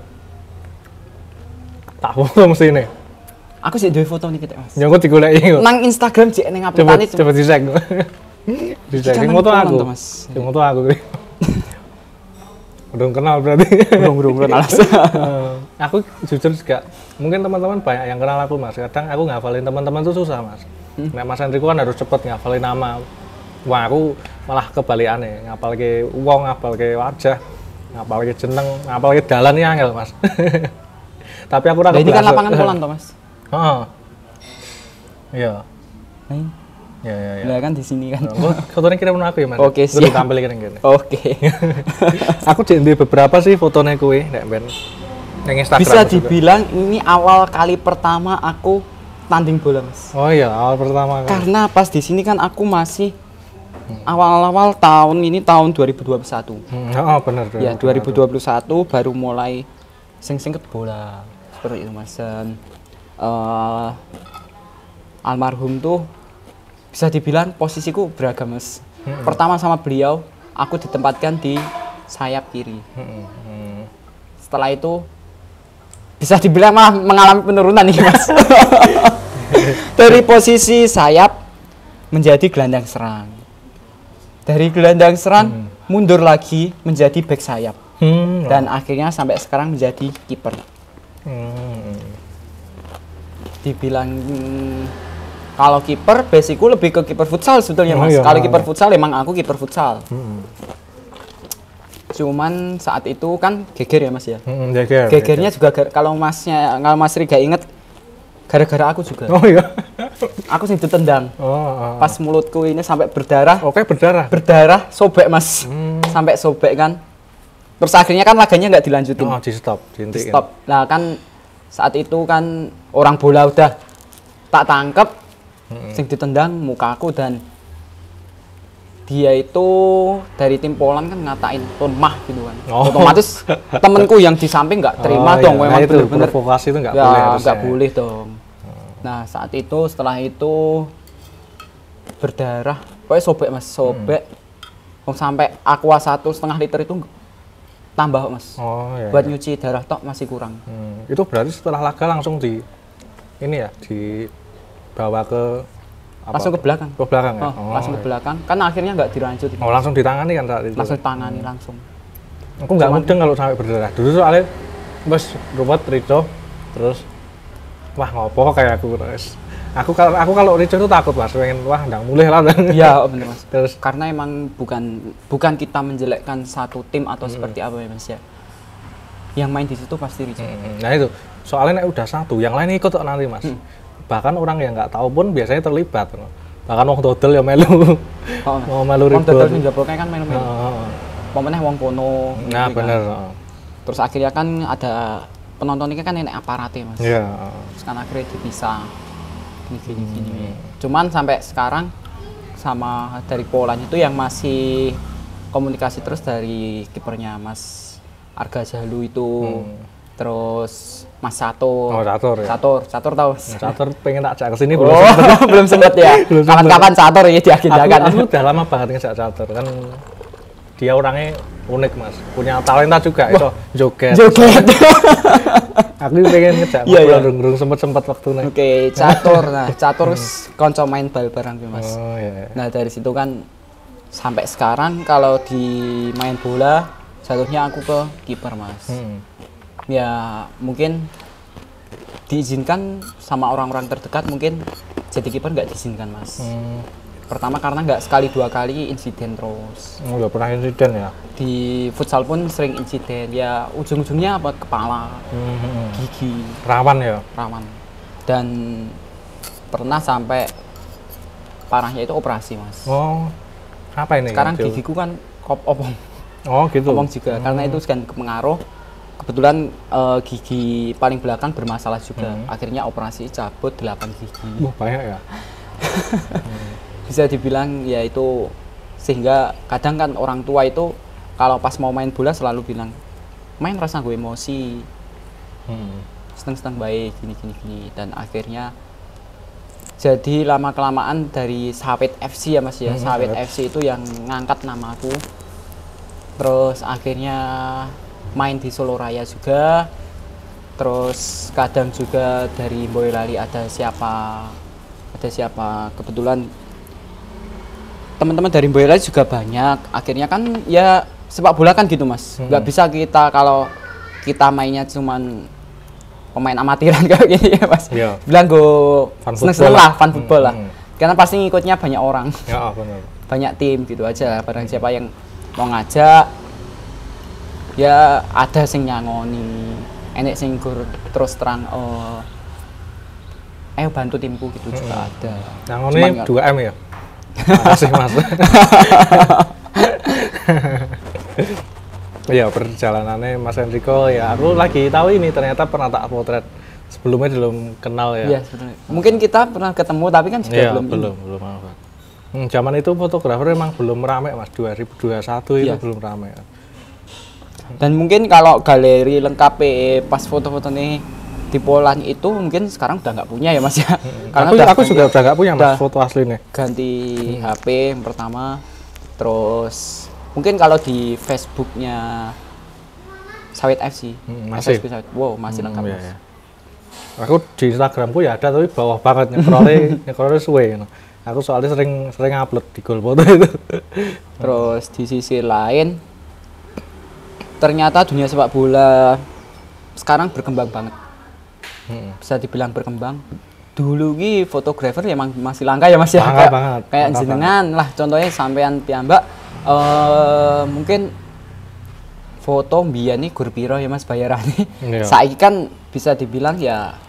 Tak foto mesti ini. Aku sih duwe foto nih kita mas. Nyongko digoleki. Nang Instagram sih neng uploadan itu. Coba di-share. Di-share foto aku. Foto aku. Belum kenal berarti. Belum kenal. Aku jujur juga, mungkin teman-teman banyak yang kenal aku mas. Kadang aku ngafalin teman-teman itu susah mas. Nah mas Andriku kan harus cepet ngafalin nama. Wah aku malah kebalikannya, ngapal ke uang, ngapal ke wajah, ngapal ke jeneng, ngapal ke dalan ya angel mas. Tapi aku ini kan lapangan Polan toh mas. Iya. Ya. Lah kan di sini kan. Fotonya kirim aku ya mas. Oke siap. Tampil kira-kira. Oke. Aku di beberapa sih fotonya kue, nek ben. Instagram bisa dibilang juga. Ini awal kali pertama aku tanding bola mas. Oh iya awal pertama. Karena pas di sini kan aku masih awal-awal tahun ini tahun 2021. Oh benar. Ya 2021 baru mulai sing-sing ke bola. seperti itu Mas. Dan almarhum tuh bisa dibilang posisiku beragam Mas. Pertama sama beliau, aku ditempatkan di sayap kiri. Setelah itu bisa dibilang malah mengalami penurunan nih Mas. Dari posisi sayap menjadi gelandang serang. Dari gelandang serang mundur lagi menjadi back sayap. Dan akhirnya sampai sekarang menjadi kiper. Dibilang kalau kiper, basicku lebih ke kiper futsal sebetulnya Mas. Kalau kiper futsal emang aku kiper futsal. Cuman saat itu kan geger ya Mas ya. Gegernya juga kalau Mas Riga inget gara-gara aku juga. Oh iya. Aku sih ditendang. Pas mulutku ini sampai berdarah. Oke, berdarah. Berdarah, sobek Mas. Sampai sobek kan. Terus akhirnya kan laganya nggak dilanjutin. Di stop, di stop. Nah kan saat itu kan orang bola udah tak tangkep, sing ditendang mukaku dan dia itu dari tim Poland kan ngatain Ton mah gitu kan. Otomatis temenku yang di samping nggak terima dong, memang bener-bener provokasi itu nggak boleh. Nggak boleh dong. Nah saat itu setelah itu berdarah, pokoknya sobek Mas, sobek. Sampai aqua 1,5 liter itu tambah Mas. Buat nyuci darah tok masih kurang. Itu berarti setelah laga langsung dibawa ke langsung ke belakang. Ke belakang ya? Langsung ke belakang. Kan akhirnya nggak dilanjut. Langsung ditangani kan saat itu? Langsung ditangani langsung. Aku nggak mudeng kalau sampai berdarah. Dulu soalnya bos ruwet Rico, terus wah ngopo kayak aku terus. Aku kalau Rico itu takut Mas, pengen ndang mulih lah. Iya bener Mas. Terus karena emang bukan kita menjelekkan satu tim atau seperti apa ya Mas ya. Yang main di situ pasti Rico. Nah itu soalnya udah satu, yang lain ikut nanti Mas. Bahkan orang yang nggak tahu pun biasanya terlibat. Bahkan wong dodol ya melu. Mau melu Rico. Wong dodol sing jebolnya kan melu-melu. Pemenang wong kono. Nah gitu bener. Kan. Terus akhirnya kan ada penonton ini kan enek aparate Mas. Iya. Terus kan akhirnya dipisah. Gini. Cuman sampai sekarang sama dari Poland itu yang masih komunikasi terus dari kipernya Mas Arga Jalu itu. Terus Mas Catur. Catur ya. Catur tahu. Catur pengen tak ajak ke sini belum sempat ya. Kapan-kapan Catur ya diagendakan. Aku udah lama banget ngejak Catur kan. Dia orangnya unik Mas, punya talenta juga itu joget. Aku pengen ngejak ngobrol sempet waktu naik. Oke, Catur. Nah, Catur konco main bal bareng Mas. Nah, dari situ kan sampai sekarang kalau di main bola jatuhnya aku ke kiper Mas. Ya mungkin diizinkan sama orang-orang terdekat, mungkin jadi kiper nggak diizinkan Mas. Pertama karena nggak sekali dua kali insiden terus. Nggak pernah insiden ya? Di futsal pun sering insiden, ya ujung-ujungnya apa kepala, gigi. Rawan ya? Rawan. Dan pernah sampai parahnya itu operasi Mas. Apa ini? Sekarang gigiku kan opong. Gitu? Opong juga, karena itu kan pengaruh. Kebetulan gigi paling belakang bermasalah juga. Akhirnya operasi cabut 8 gigi. Banyak ya? Bisa dibilang ya itu, sehingga kadang kan orang tua itu kalau pas mau main bola selalu bilang main rasa gue emosi, seneng baik gini, dan akhirnya jadi lama kelamaan dari Sawit FC ya Mas ya. Sawit FC itu yang ngangkat nama aku, terus akhirnya main di Solo Raya juga, terus kadang juga dari Boyolali ada siapa kebetulan teman-teman dari Boyolali juga banyak. Akhirnya kan ya sepak bola kan gitu Mas, nggak bisa kita kalau kita mainnya cuman pemain amatiran kayak gini ya Mas. Bilang gue seneng lah fun football lah, karena pasti ngikutnya banyak orang. Ya benar. Banyak tim gitu aja. Barang siapa yang mau ngajak ya ada sing nyangoni, enek sing terus terang ayo bantu timku gitu juga ada. Nyangoni 2M ya? Makasih Mas. Ya perjalanannya Mas Enrico ya, aku lagi tahu ini ternyata pernah tak potret sebelumnya belum kenal ya. Iya sebetulnya. Mungkin kita pernah ketemu tapi kan juga belum. Zaman itu fotografer emang belum rame Mas, 2021 itu belum rame. Dan mungkin kalau galeri lengkap pas foto-foto nih di Poland itu mungkin sekarang udah nggak punya ya Mas ya. Karena aku juga udah nggak punya Mas foto aslinya. Ganti HP yang pertama, terus mungkin kalau di Facebooknya Sawit FC, masih. Sawit, wow masih lengkap Mas. Iya. Aku di Instagramku ya ada tapi bawah banget nyekrolnya suwe. Aku soalnya sering upload di goal foto itu. Terus di sisi lain ternyata dunia sepak bola sekarang berkembang banget. Bisa dibilang berkembang. Dulu ki fotografer ya masih langka ya Mas ya. Kayak jenengan lah contohnya sampean piyambak mungkin foto mbiyen nih gur piro ya Mas bayarane. Iya. Saiki kan bisa dibilang ya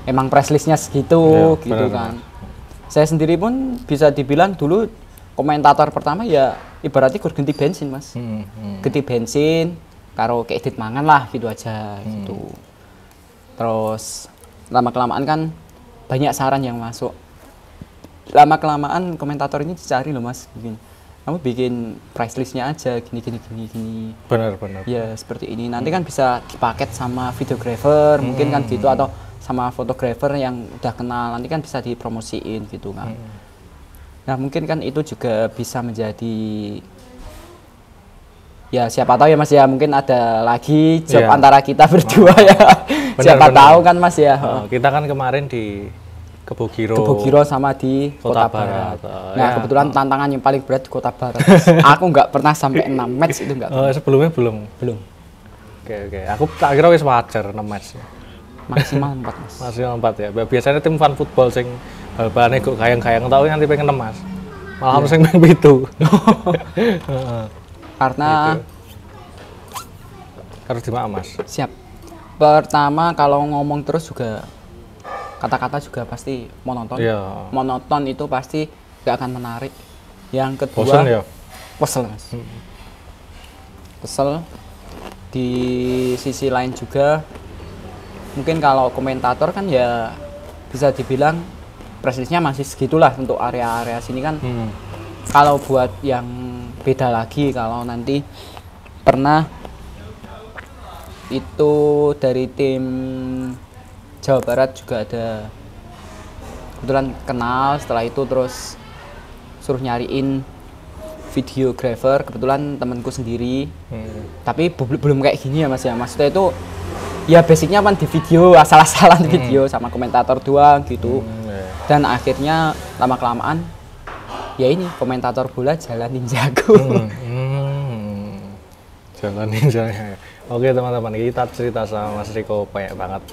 emang price listnya segitu gitu bener, kan. Saya sendiri pun bisa dibilang dulu komentator pertama ya ibaratnya gur ganti bensin Mas. Ganti bensin karo kayak edit mangan lah gitu aja gitu. Terus lama-kelamaan kan banyak saran yang masuk. Lama-kelamaan komentator ini dicari loh Mas. Kamu bikin price listnya aja gini. Benar. Ya seperti ini. Nanti kan bisa dipaket sama videographer mungkin kan gitu atau sama fotografer yang udah kenal. Nanti kan bisa dipromosiin gitu kan. Nah mungkin kan itu juga bisa menjadi ya siapa tahu ya Mas ya mungkin ada lagi job antara kita berdua ya. Siapa tahu kan Mas ya. Kita kan kemarin di Kebogiro sama di Kota Barat. Nah kebetulan tantangan yang paling berat di Kota Barat. Aku nggak pernah sampai 6 match itu nggak. Sebelumnya belum. Oke. Aku tak kira wis wajar 6 match. Maksimal 4 Mas. Maksimal 4 ya. Biasanya tim fan football sing bal-balane kok gayang-gayang tahu nanti pengen 6 Mas. Malah harus sing pengen 7. Karena harus dimaaf Mas. Siap. Pertama kalau ngomong terus juga kata-kata juga pasti monoton. Monoton itu pasti gak akan menarik. Yang kedua bosen ya? Kesel Mas. Kesel. Di sisi lain juga mungkin kalau komentator kan ya bisa dibilang prestisnya masih segitulah untuk area-area sini kan. Kalau buat yang beda lagi kalau nanti pernah itu dari tim Jawa Barat juga ada kebetulan kenal, setelah itu terus suruh nyariin videographer, kebetulan temanku sendiri. Tapi belum kayak gini ya Mas ya, maksudnya itu ya basicnya kan di video, asal-asalan video sama komentator doang gitu. Dan akhirnya lama-kelamaan ya ini komentator bola jalan ninjaku. Jalan ninjanya. Oke teman-teman, kita cerita sama Mas Riko banyak banget.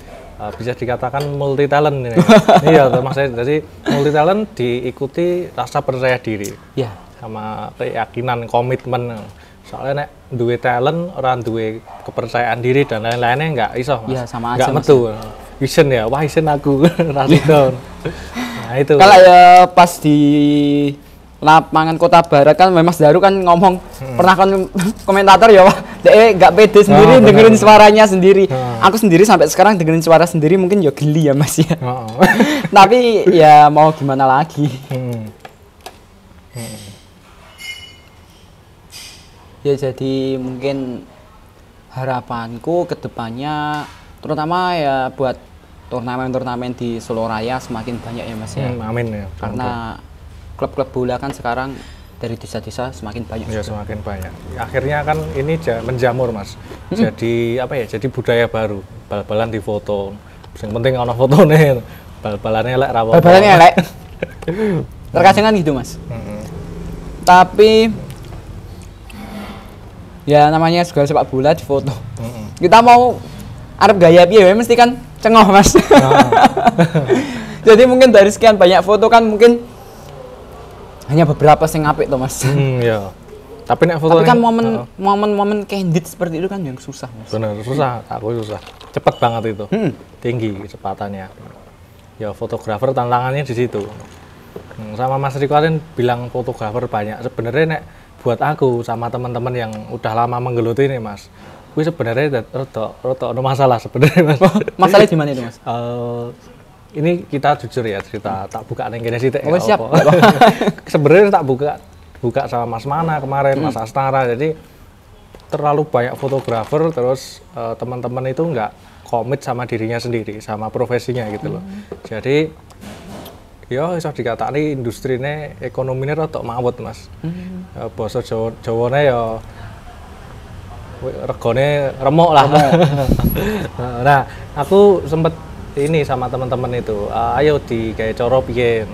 Bisa dikatakan multi talent ini. Iya, Mas. Jadi multi talent diikuti rasa percaya diri. Iya. Sama keyakinan, komitmen. Soalnya nek duwe talent, orang duwe kepercayaan diri dan lain-lainnya nggak iso Mas. Iya, sama aja. Nggak metu. Vision ya, wah vision aku rasidon. Nah itu. Kalau ya pas di lapangan Kota Barat kan Mas Daru kan ngomong pernah kan komentator ya wah nggak pede sendiri dengerin suaranya sendiri. Aku sendiri sampai sekarang dengerin suara sendiri mungkin ya geli ya Mas ya. Tapi ya mau gimana lagi. Ya jadi mungkin harapanku ke depannya terutama ya buat turnamen-turnamen di Solo Raya semakin banyak ya Mas ya. Amin ya. Karena klub-klub bola kan sekarang dari desa-desa semakin banyak. Ya semakin banyak. Akhirnya kan ini menjamur Mas. Jadi apa ya? Jadi budaya baru. Bal-balan di foto. Yang penting ono fotone. Bal-balannya elek ra apa-apa. Bal-balannya elek. Terkadang kan gitu Mas. Tapi ya namanya segala sepak bola di foto. Kita mau arep gaya piye mesti kan cengoh Mas. Jadi mungkin dari sekian banyak foto kan mungkin hanya beberapa sing apik toh Mas. Iya. Tapi nek foto kan momen candid seperti itu kan yang susah Mas. Bener, susah. Aku susah. Cepet banget itu. Tinggi kecepatannya. Ya fotografer tantangannya di situ. Sama Mas Riko kan bilang fotografer banyak. Sebenarnya nek buat aku sama teman-teman yang udah lama menggeluti ini Mas. Kuwi sebenarnya rada ono masalah sebenarnya Mas. Masalahnya di mana itu Mas? Ini kita jujur ya cerita, tak buka neng kene sithik. Oh, siap. Sebenarnya tak buka sama Mas Mana kemarin, Mas Astara. Jadi terlalu banyak fotografer terus teman-teman itu nggak komit sama dirinya sendiri, sama profesinya gitu loh. Jadi ya iso dikatani industrine ekonomine rada mawut Mas. Basa Jawane ya regane remuk lah. Nah, aku sempet ini sama teman-teman itu, ayo di kayak cara piye.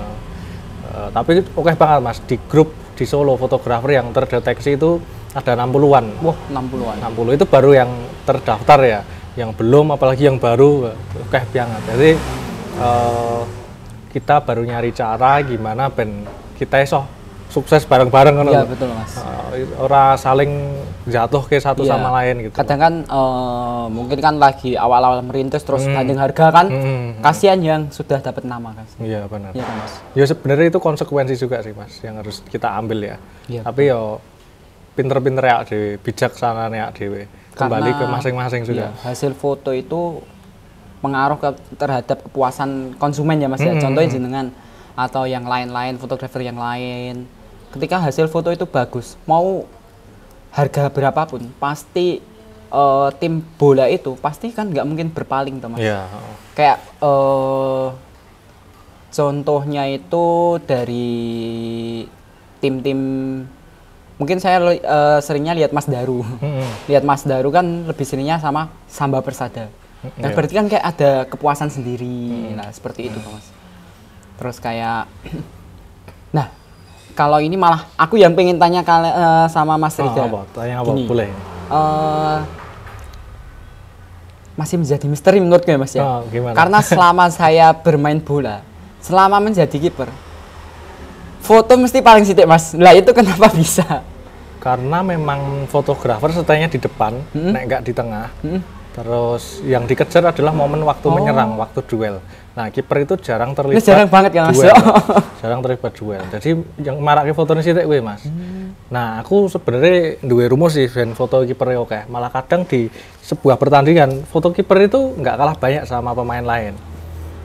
Tapi oke banget Mas, di grup di Solo fotografer yang terdeteksi itu ada 60-an. Wah, 60-an. 60 itu baru yang terdaftar ya. Yang belum apalagi yang baru oke banget. Jadi kita baru nyari cara gimana ben kita iso sukses bareng-bareng kan. Iya, betul Mas. Ora saling jatuh ke satu sama lain gitu. Kadang kan mungkin kan lagi awal-awal merintis terus banding harga kan, kasihan yang sudah dapat nama kan. Iya benar. Iya kan Mas. Ya sebenarnya itu konsekuensi juga sih Mas yang harus kita ambil ya. Iya, tapi yo pinter-pinter ya dhewe, bijaksana ya dhewe. Kembali ke masing-masing juga. Iya, hasil foto itu pengaruh terhadap kepuasan konsumen ya Mas ya. Contohnya jenengan atau yang lain-lain, fotografer yang lain. Ketika hasil foto itu bagus, mau harga berapapun, pasti tim bola itu pasti kan nggak mungkin berpaling teman. Iya. Kayak contohnya itu dari tim-tim, mungkin saya seringnya lihat Mas Daru. Lihat Mas Daru kan lebih seringnya sama Samba Persada. Nah, berarti kan kayak ada kepuasan sendiri. Nah, seperti itu Mas. Terus kayak nah, kalau ini malah aku yang pengen tanya sama Mas Rida. Tanya apa? Boleh. Masih menjadi misteri menurut gue Mas ya. Gimana? Karena selama saya bermain bola, selama menjadi kiper, foto mesti paling sidik Mas. Lah itu kenapa bisa? Karena memang fotografer setanya di depan, nek enggak di tengah. Terus yang dikejar adalah momen waktu menyerang, waktu duel. Nah, kiper itu jarang terlibat. Ini jarang banget kan Mas. Duel, jarang terlibat duel. Jadi yang marake fotone sithik kuwi Mas. Nah, aku sebenarnya duwe rumus sih ben foto kiper oke. Malah kadang di sebuah pertandingan foto kiper itu nggak kalah banyak sama pemain lain.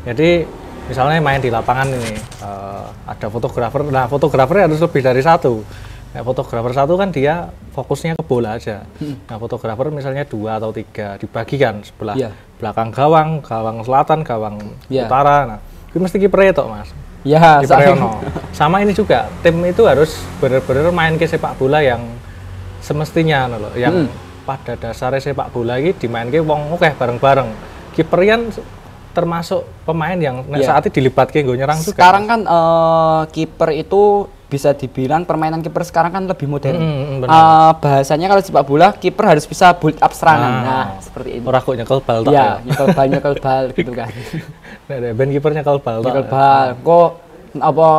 Jadi misalnya main di lapangan ini ada fotografer. Nah, fotografernya harus lebih dari satu. Nah, fotografer satu kan dia fokusnya ke bola aja. Nah, fotografer misalnya 2 atau 3 dibagikan sebelah belakang gawang, gawang selatan, gawang utara. Nah, itu mesti kipernya tok Mas. Ya, sama ini juga tim itu harus benar-benar main ke sepak bola yang semestinya loh, yang pada dasarnya sepak bola ini dimainke wong oke bareng-bareng. Kiper kan termasuk pemain yang saat ini dilibatkan gue nyerang juga. Sekarang kan kiper itu bisa dibilang permainan kiper sekarang kan lebih modern. Bahasanya kalau sepak bola kiper harus bisa build up serangan. Nah, seperti itu. Ora kok nyekel bal tok. Iya, nyekel bal gitu kan. Nek ben kiper nyekel bal tok. Nyekel bal. Kok apa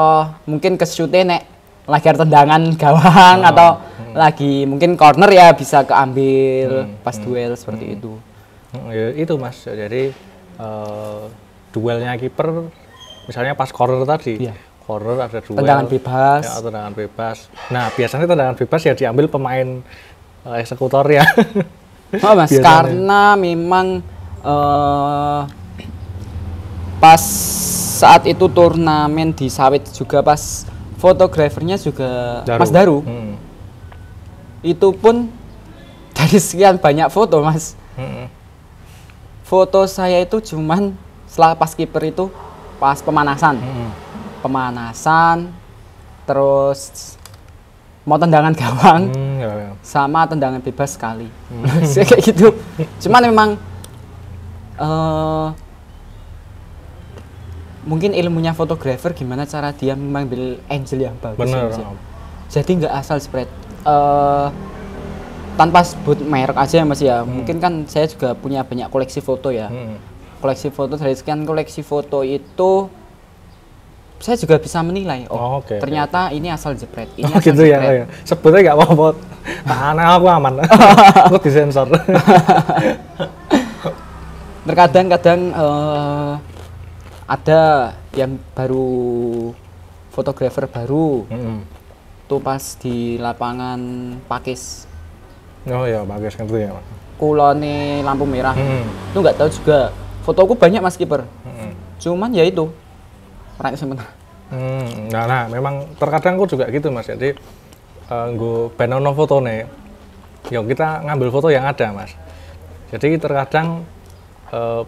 mungkin ke-shoot nek lagi ada tendangan gawang atau lagi mungkin corner ya bisa keambil pas duel seperti itu. Ya, itu Mas. Jadi duelnya kiper misalnya pas corner tadi. Corner ada duel. Tendangan bebas. Ya, tendangan bebas. Nah, biasanya tendangan bebas ya diambil pemain eksekutor ya. Oh Mas, biasanya. Karena memang pas saat itu turnamen di Sawit juga pas fotografernya juga Mas Daru. Itu pun dari sekian banyak foto Mas. Foto saya itu cuman setelah pas kiper itu pas pemanasan. Pemanasan, terus mau tendangan gawang, sama tendangan bebas sekali. Kayak gitu. Cuman memang mungkin ilmunya fotografer gimana cara dia mengambil angle yang bagus. Bener. Jadi nggak asal spread. Tanpa sebut merek aja ya Mas ya. Mungkin kan saya juga punya banyak koleksi foto ya. Koleksi foto, dari sekian koleksi foto itu saya juga bisa menilai, ternyata ini asal jepret, ini asal gitu jepret. Ya. Sebetulnya nggak apa-apa, tahanan aku aman, aku disensor. Terkadang ada yang baru fotografer baru, tuh pas di lapangan Pakis. Oh ya, Pakis kan tuh ya. Kulone lampu merah, tuh nggak tahu juga. Fotoku banyak Mas kiper, cuman ya itu. Nah, memang terkadang aku juga gitu Mas. Jadi nggo benono fotone. Ya kita ngambil foto yang ada Mas. Jadi terkadang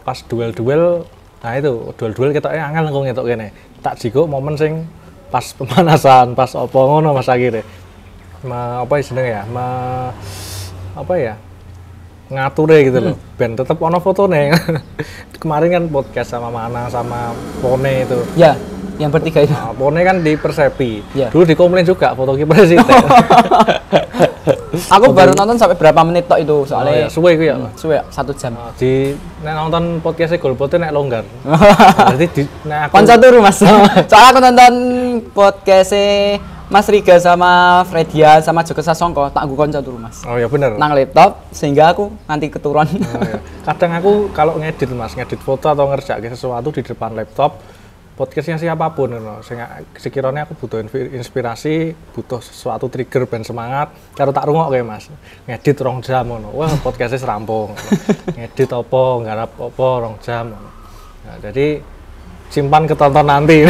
pas duel-duel, nah itu duel-duel kita angel kok ngetok kene. Tak jiko momen sing pas pemanasan, pas opo ngono Mas akhirnya. Apa istilahnya ya? Apa ya? Ngature gitu loh. Ben tetep ono fotone. Kemarin kan podcast sama Mana sama Pone itu. Ya, yang bertiga itu. Nah, Pone kan di Persepi. Ya. Dulu dikomplain juga foto kiper Sinte. Aku baru nonton sampai berapa menit tok itu soalnya. Suwe iku ya. Suwe 1 jam. Di nek nonton podcastnya Golpote nek longgar. Berarti di nek aku Konco turu Mas. Soalnya aku nonton podcastnya Mas Riga sama Fredia sama Joko Sasongko, tak aku konco turu Mas. Oh ya bener. Nang laptop sehingga aku nanti keturun. Oh, ya. Kadang aku kalau ngedit Mas, ngedit foto atau ngerjain sesuatu di depan laptop, podcastnya siapapun, sekiranya aku butuh inspirasi, butuh sesuatu trigger ben semangat, karo tak rungok kayak Mas, ngedit 2 jam, wah podcastnya serampung, ngedit apa, nggarap apa 2 jam, nah, jadi simpan ketonton nanti,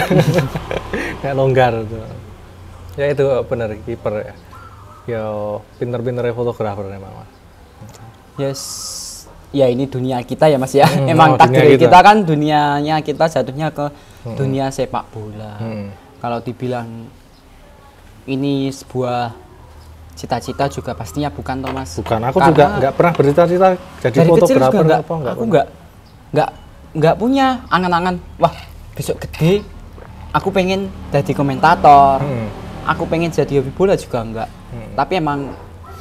nggak longgar tuh. Ya itu bener kiper ya, ya pinter-pinternya fotografer memang Mas. Yes. Ya ini dunia kita ya Mas ya. Emang takdir kita kan dunianya kita jatuhnya ke dunia sepak bola. Kalau dibilang ini sebuah cita-cita juga pastinya bukan toh Mas. Bukan, aku juga nggak pernah bercita-cita jadi fotografer apa enggak. Aku nggak punya angan-angan. Wah besok gede, aku pengen jadi komentator. Aku pengen jadi hobi bola juga enggak. Tapi emang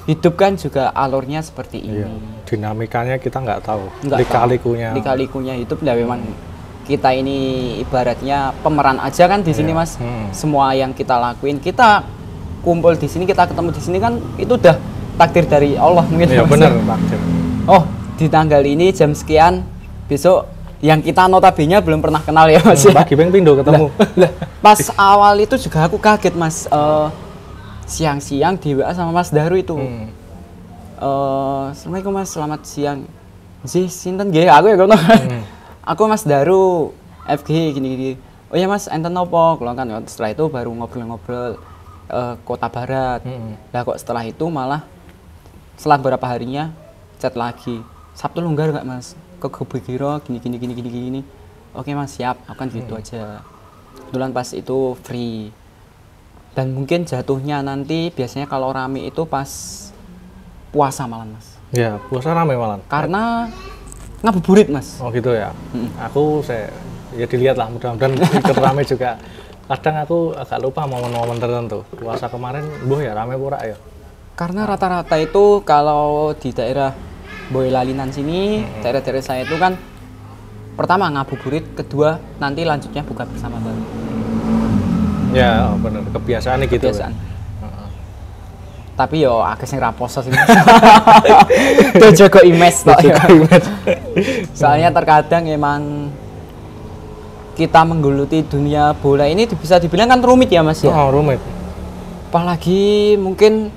hidup kan juga alurnya seperti ini. Iya, dinamikanya kita nggak tahu. Lika-likunya hidup ya memang kita ini ibaratnya pemeran aja kan di sini Mas. Semua yang kita lakuin, kita kumpul di sini, kita ketemu di sini kan itu udah takdir dari Allah mungkin. Iya benar takdir. Oh di tanggal ini jam sekian, besok yang kita notabene belum pernah kenal ya Mas. Pagi Bang Pindo ketemu. Pas awal itu juga aku kaget Mas. Siang-siang di WA sama Mas Daru itu. Assalamualaikum Mas, selamat siang. Sinten nggih, aku ya ngono. Aku Mas Daru FG gini-gini. Oh ya Mas, enten opo? Kalau kan setelah itu baru ngobrol-ngobrol Kota Barat. Lah kok setelah itu malah setelah beberapa harinya chat lagi. Sabtu longgar enggak Mas? Ke Giro gini. Oke Mas, siap. Aku kan gitu aja. Kebetulan pas itu free. Dan mungkin jatuhnya nanti biasanya kalau rame itu pas puasa malam Mas. Ya, puasa rame malam. Karena ngabuburit Mas. Oh gitu ya. Aku ya dilihat lah, mudah-mudahan ikut rame juga. Kadang aku agak lupa momen-momen tertentu. Puasa kemarin, ya rame pura ya. Karena rata-rata itu kalau di daerah Boyolalinan sini, daerah-daerah saya itu kan pertama ngabuburit, kedua nanti lanjutnya buka bersama baru. Ya, bener. Kebiasaan gitu. Kebiasaan. Tapi yo agak sing raposo sih. Tuh jago image toh. Soalnya terkadang emang kita menggeluti dunia bola ini bisa dibilang kan rumit ya Mas ya. Oh, rumit. Apalagi mungkin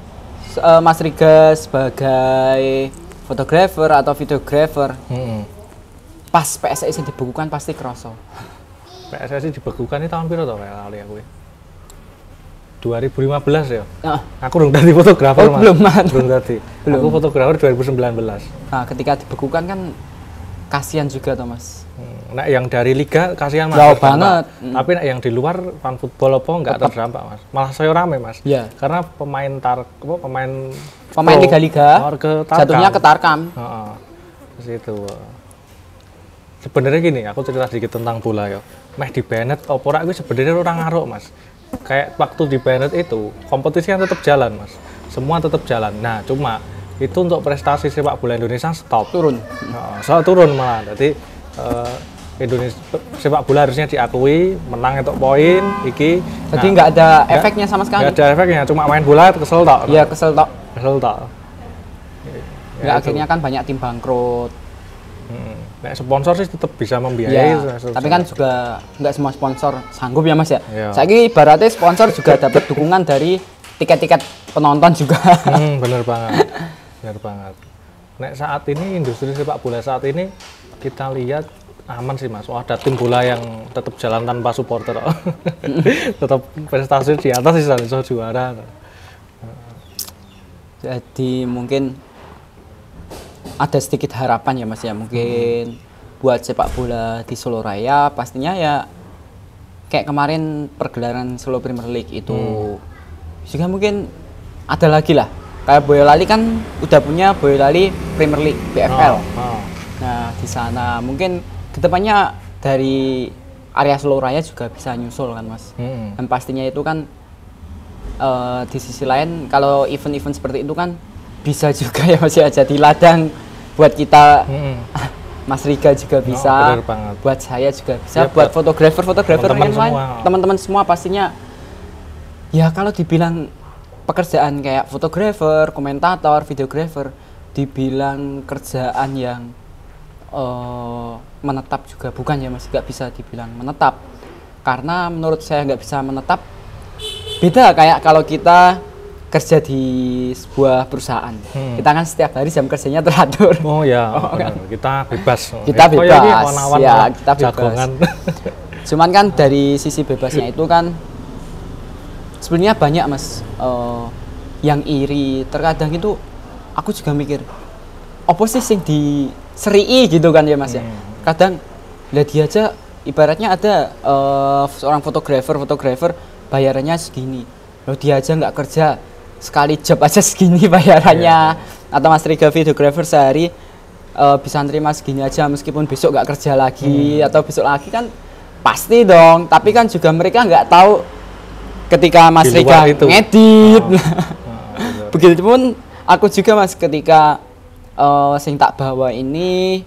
Mas Riga sebagai fotografer atau videografer. Pas PSSI dibekukan pasti kerasa. PSSI dibekukan ini tahun berapa kayak kali aku ya? 2015 ya. Aku belum dadi fotografer Mas. Belum dadi. Aku fotografer 2019. Nah, ketika dibekukan kan kasihan juga toh Mas. Nah, yang dari liga kasihan Mas. Jauh banget. Tapi yang di luar fan football apa enggak terdampak Mas. Malah saya rame Mas. Ya. Karena pemain liga-liga jatuhnya ke Tarkam. Heeh. Terus itu. Sebenarnya gini, aku cerita sedikit tentang bola ya. Meh di Bennett opera itu sebenarnya orang ngaruk Mas. Kayak waktu di Bennett itu kompetisi kan tetap jalan Mas, semua tetap jalan. Nah cuma itu untuk prestasi sepak bola Indonesia stop, turun. Turun malah. Jadi Indonesia sepak bola harusnya diakui menang untuk poin iki. Jadi nggak ada efeknya sama sekali. Nggak ada efeknya, cuma main bola kesel tok. Iya kesel tok. Ya, akhirnya kan banyak tim bangkrut. Nah, sponsor sih tetap bisa membiayai. Ya, tapi kan juga nggak semua sponsor sanggup ya Mas ya. Saiki ibaratnya sponsor juga dapat dukungan dari tiket-tiket penonton juga. Bener banget. Nek saat ini industri sepak bola saat ini kita lihat aman sih Mas. Wah, ada tim bola yang tetap jalan tanpa supporter. Tetap prestasi di atas sih soal juara. Jadi mungkin ada sedikit harapan ya Mas ya, mungkin buat sepak bola di Solo Raya pastinya ya kayak kemarin pergelaran Solo Premier League itu juga mungkin ada lagi lah kayak Boyolali kan udah punya Boyolali Premier League PFL. Nah di sana mungkin kedepannya dari area Solo Raya juga bisa nyusul kan mas. Dan pastinya itu kan di sisi lain kalau event-event seperti itu kan bisa juga ya masih aja di ladang buat kita. Mas Riga juga bisa, buat saya juga bisa, ya, buat fotografer yang lain, teman-teman semua pastinya. Ya kalau dibilang pekerjaan kayak fotografer, komentator, videografer, dibilang kerjaan yang menetap juga bukan ya mas, nggak bisa dibilang menetap. Karena menurut saya nggak bisa menetap, beda kayak kalau kita kerja di sebuah perusahaan. Kita kan setiap hari jam kerjanya teratur. Oh ya, kan? Kita bebas. Kita bebas. Ya, kita bebas. Cuman kan dari sisi bebasnya itu kan sebenarnya banyak mas yang iri. Terkadang itu aku juga mikir, apa sih sing diserii gitu kan ya mas ya. Kadang lihat dia aja ibaratnya ada seorang fotografer bayarannya segini. Loh dia aja nggak kerja sekali job aja segini bayarannya, atau Mas Riga videographer sehari bisa nerima segini aja meskipun besok nggak kerja lagi atau besok lagi kan pasti dong. Tapi kan juga mereka nggak tahu ketika Mas Riga ngedit. Begitupun aku juga mas ketika sing tak bawa ini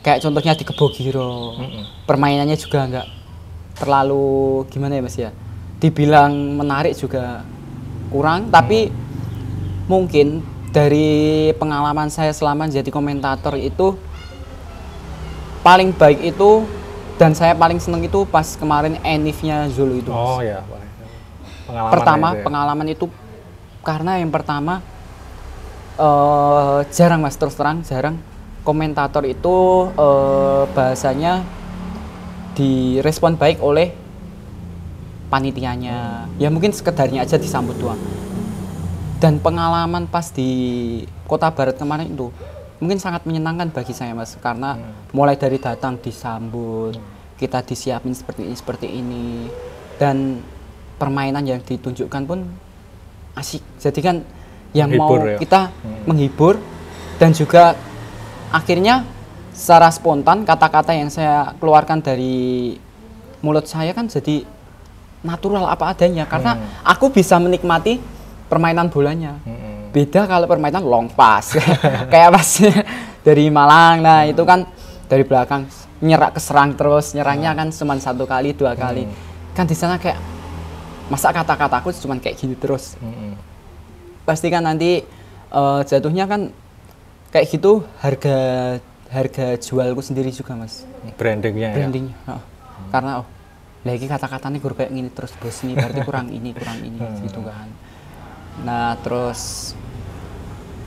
kayak contohnya di Kebogiro, permainannya juga nggak terlalu gimana ya mas ya, dibilang menarik juga kurang, tapi mungkin dari pengalaman saya selama jadi komentator itu paling baik itu dan saya paling seneng itu pas kemarin Enif-nya Zulu itu. Oh ya, pengalaman itu karena yang pertama jarang mas, terus terang jarang komentator itu bahasanya direspon baik oleh panitianya. Ya mungkin sekedarnya aja disambut doang. Dan pengalaman pas di Kota Barat kemarin itu mungkin sangat menyenangkan bagi saya mas, karena mulai dari datang disambut, kita disiapin seperti ini dan permainan yang ditunjukkan pun asik. Jadi kan yang menghibur, mau ya? Kita menghibur dan juga akhirnya secara spontan kata-kata yang saya keluarkan dari mulut saya kan jadi natural apa adanya, karena aku bisa menikmati permainan bolanya. Beda kalau permainan long pass kayak pas dari Malang, nah itu kan dari belakang nyerang ke serang terus, nyerangnya kan cuma 1 kali 2 kali. Kan di sana kayak masa kata-kataku cuma kayak gini terus. Pasti kan nanti jatuhnya kan kayak gitu, harga jualku sendiri juga mas. Brandingnya. Karena lagi kata-katanya gue kayak gini terus bos nih, berarti kurang ini gitu kan. Nah terus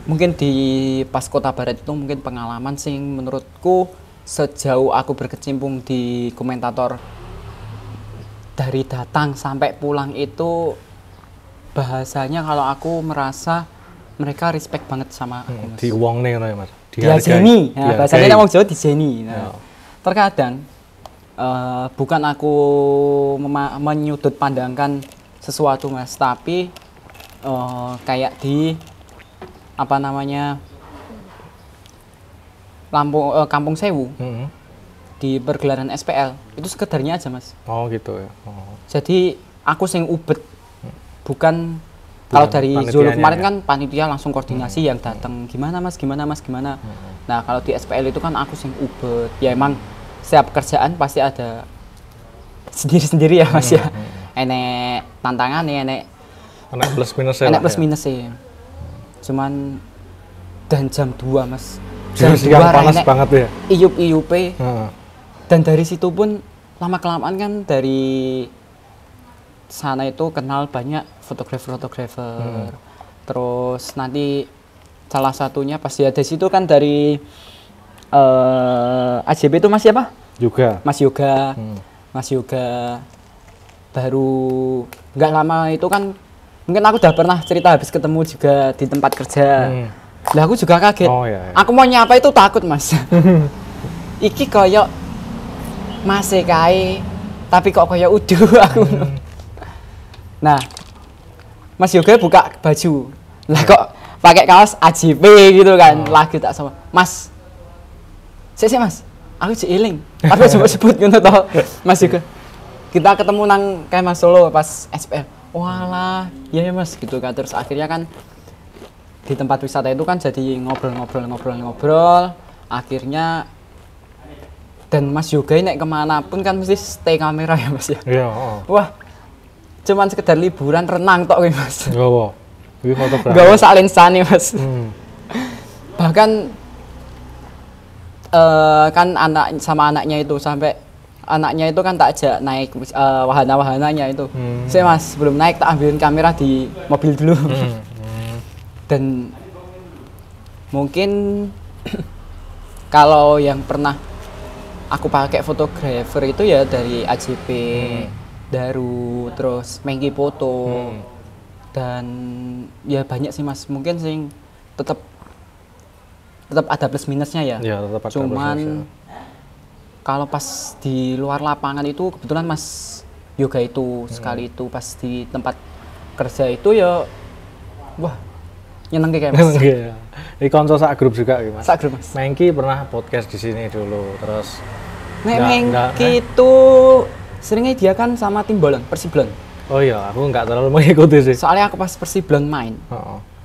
mungkin di pas Kota Barat itu mungkin pengalaman sih menurutku sejauh aku berkecimpung di komentator, dari datang sampai pulang itu bahasanya kalau aku merasa mereka respect banget sama aku mas. Di uang nih ya mas. Dijeni, nah, bahasanya ngomong Jawa dijeni. Nah, terkadang bukan aku menyudut pandangkan sesuatu mas, tapi kayak di apa namanya Kampung Sewu, di pergelaran SPL itu sekedarnya aja mas. Oh gitu ya. Jadi aku sing ubet, bukan kalau dari Zulu kemarin kan panitia langsung koordinasi yang datang gimana mas. Nah kalau di SPL itu kan aku sing ubet, ya emang setiap pekerjaan pasti ada sendiri-sendiri ya mas ya. Enek tantangan nih, enek plus minus ya. Cuman dan jam 2 mas. Jam 2 panas banget ya. Iup. Dan dari situ pun lama-kelamaan kan dari sana itu kenal banyak fotografer. Terus nanti salah satunya pasti ada situ kan dari AJB itu Mas siapa? Mas Yoga. Baru nggak lama itu kan mungkin aku udah pernah cerita habis ketemu juga di tempat kerja. Lah aku juga kaget. Aku mau nyapa itu takut Mas. iki koyo masih kae tapi kok koyo udu aku. Nah, Mas Yoga buka baju. Lah kok pakai kaos AJP gitu kan. Lagi tak sama. Mas. Sik Mas. Aku sik eling. Tapi sebut ngono to. Mas Yoga. Kita ketemu nang Mas Solo pas SPL. Walah, iya ya Mas gitu kan. Terus akhirnya kan di tempat wisata itu kan jadi ngobrol. Akhirnya dan Mas Yoga naik kemana pun kan mesti stay kamera ya Mas ya. Iya. Wah, cuman sekedar liburan renang tok Mas. Gawa. Iki fotografer. Gawa sak lensane Mas. Bahkan kan anak sama anaknya itu sampai anaknya itu kan tak ajak naik wahana-wahananya itu. Saya Mas sebelum naik tak ambilin kamera di mobil dulu. Dan mungkin kalau yang pernah aku pakai fotografer itu ya dari AJP, Daru, terus Mengki Foto, dan ya banyak sih Mas. Mungkin sih tetap ada plus minusnya ya. Ya tetap ada. Cuman kalau pas di luar lapangan itu kebetulan Mas Yoga itu sekali itu pas di tempat kerja itu ya, wah nyeneng kayak Mas. Iya. Iki kanca sak grup juga iki Mas. Sak grup Mas. Mengki pernah podcast di sini dulu, terus Mengki itu seringnya dia kan sama tim bola Persiblon. Oh iya, aku nggak terlalu mengikuti sih. Soalnya aku pas Persiblon main,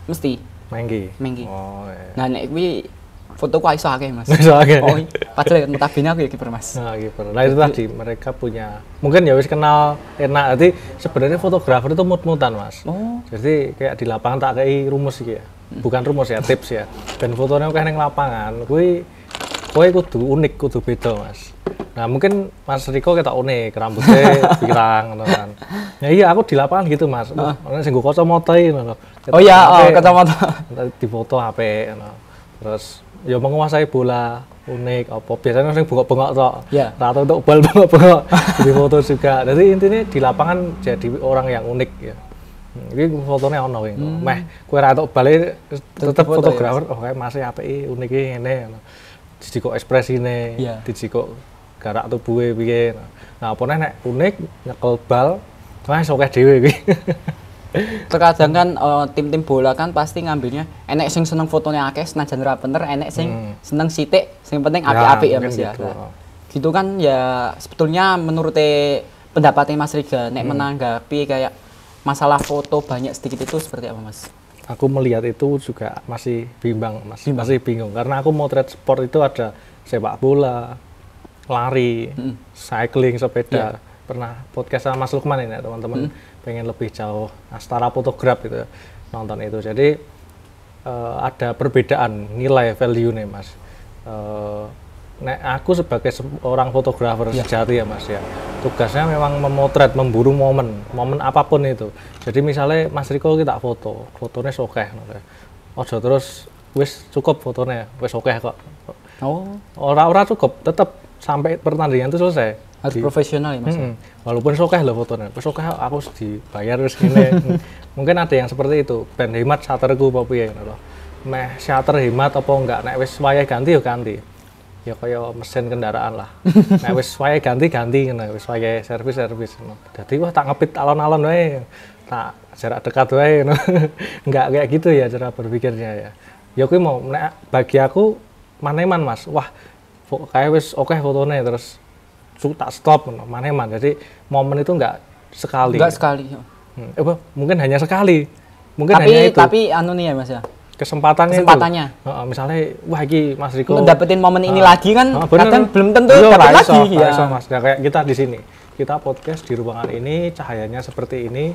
mesti Mengki. Oh, iya. nah nek kuwi fotoku iso akeh Mas. Iso akeh. Oh, padahal notabene aku ya kiper Mas. Nah, kiper. Nah itu tadi mereka punya, mungkin ya wis kenal enak. Jadi sebenarnya fotografer itu mut-mutan Mas. Oh. Jadi kayak di lapangan tak kayak rumus sih ya. Bukan rumus ya, tips ya. Dan fotonya kayak neng lapangan, kowe kudu unik, kudu beda Mas. Nah mungkin Mas Riko kita unik, rambutnya pirang ngono kan. Ya iya aku di lapangan gitu Mas. Ono sing nggo kacamata iki ngono. Oh iya, kacamata. Di foto HP ngono. Terus ya menguasai bola unik apa biasanya sing bengok-bengok tok. Yeah. Rata untuk bal bengok-bengok di foto juga. Jadi intinya di lapangan jadi orang yang unik ya. Ini fotonya ono kuwi. Meh kowe ra tok bale tetep fotografer oh kayak masih apike unike ngene ngono. Diji kok ekspresine, diji kok garak tubuhe piye. Nah, apa nek unik nyekel bal wah sok dhewe kuwi. Terkadang kan tim-tim bola kan pasti ngambilnya enek sing seneng fotonya akeh senajan ora bener, enek sing seneng sithik, sing penting apik-apik ya Mas ya. Gitu. Gitu kan ya sebetulnya menurut pendapatnya Mas Riga nek menanggapi kayak masalah foto banyak sedikit itu seperti apa Mas? Aku melihat itu juga masih bimbang Mas, masih bingung karena aku motret sport itu ada sepak bola, lari, cycling, sepeda. Pernah podcast sama Mas Lukman ini teman-teman pengen lebih jauh Astara Fotograf gitu nonton itu. Jadi ada perbedaan nilai value nih Mas. Aku sebagai seorang fotografer sejati ya Mas ya, tugasnya memang memotret, memburu momen apapun itu. Jadi misalnya Mas Riko kita fotonya sokeh, ojo terus wis cukup fotonya, wis sokeh kok. Oh, ora cukup, tetap sampai pertandingan itu selesai. Harus profesional ya Mas. Walaupun sokeh loh fotonya, wis sokeh aku dibayar wis gini. Mungkin ada yang seperti itu, ben hemat shutterku apa piye ngono. Meh shutter hemat apa enggak, nek wis wayah ganti ya ganti. Ya kaya mesin kendaraan lah. Nek wis wayahe ganti ngono, wis wayahe servis ngono. Dadi wah tak ngepit alon-alon wae. Tak jarak dekat wae ngono. Enggak kayak gitu ya cara berpikirnya ya. Ya kuwi mau nek bagi aku maneman Mas. Wah, kayak wis oke fotonya terus tak stop ngono, maneman. Jadi momen itu enggak sekali. Enggak sekali. Mungkin hanya sekali. Mungkin hanya itu. Tapi anu nih ya Mas ya. Kesempatannya. Misalnya wah iki Mas Riko dapetin momen ini lagi kan kadang belum tentu dapat lagi ya. Mas. Nah, kayak kita di sini. Kita podcast di ruangan ini, cahayanya seperti ini.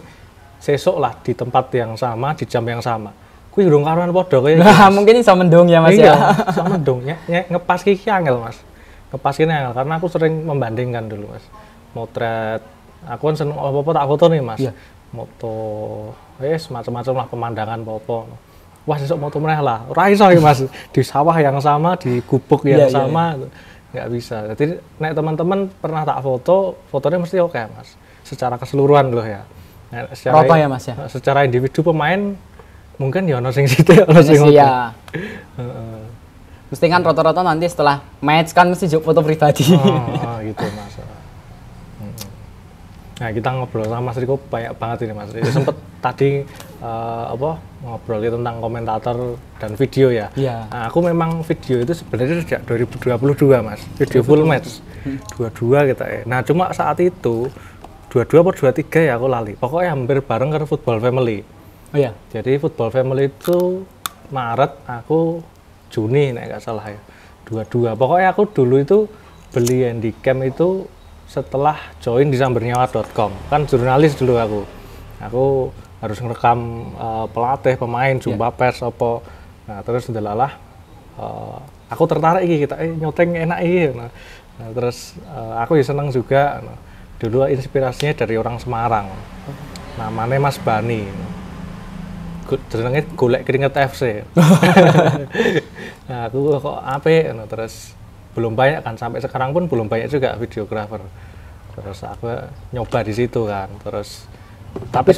Sesuk lah di tempat yang sama, di jam yang sama. Kuwi urung karuan padha kaya. Nah, mungkin iso mendung ya Mas ya. Iso mendung. Ngepas ki angel Mas. Ngepas ki angel karena aku sering membandingkan dulu Mas. Motret aku kan seneng apa-apa tak foto nih Mas. Moto macam-macam lah pemandangan apa-apa. Wah sesuk moto meneh lah, ora iso iki Mas, di sawah yang sama, di gubuk yang sama, nggak bisa. Jadi nek teman-teman pernah tak fotonya mesti oke Mas, secara keseluruhan loh ya. Nah, secara ya Mas ya? Secara individu pemain, mungkin ya ono sing sithik, ono sing ya. Mesti kan rata-rata nanti setelah match kan mesti juk foto pribadi. Gitu Mas. Nah kita ngobrol sama Mas Riko banyak banget ini Mas. Sempet tadi ngobrolin tentang komentator dan video ya. Iya. Nah, aku memang video itu sebenarnya sejak 2022 Mas. Video full match. 22 kita ya. Nah cuma saat itu 22 atau 23 ya aku lali. Pokoknya hampir bareng ke Football Family. Oh iya. Jadi Football Family itu Maret, aku Juni nek nggak salah ya. 22. Pokoknya aku dulu itu beli handycam itu setelah join di sambernyawa.com. Kan jurnalis dulu aku. Aku harus ngerekam pelatih, pemain, jumpa pers apa. Nah, terus ndelalah aku tertarik iki kita nyoteng enak iki. Nah, terus aku ya seneng juga. Nah, dulu inspirasinya dari orang Semarang. Namanya Mas Bani. Jenenge golek keringet FC. Nah, aku kok apik nah, terus belum banyak kan sampai sekarang pun belum banyak juga videografer. Terus aku nyoba di situ kan. Terus tapi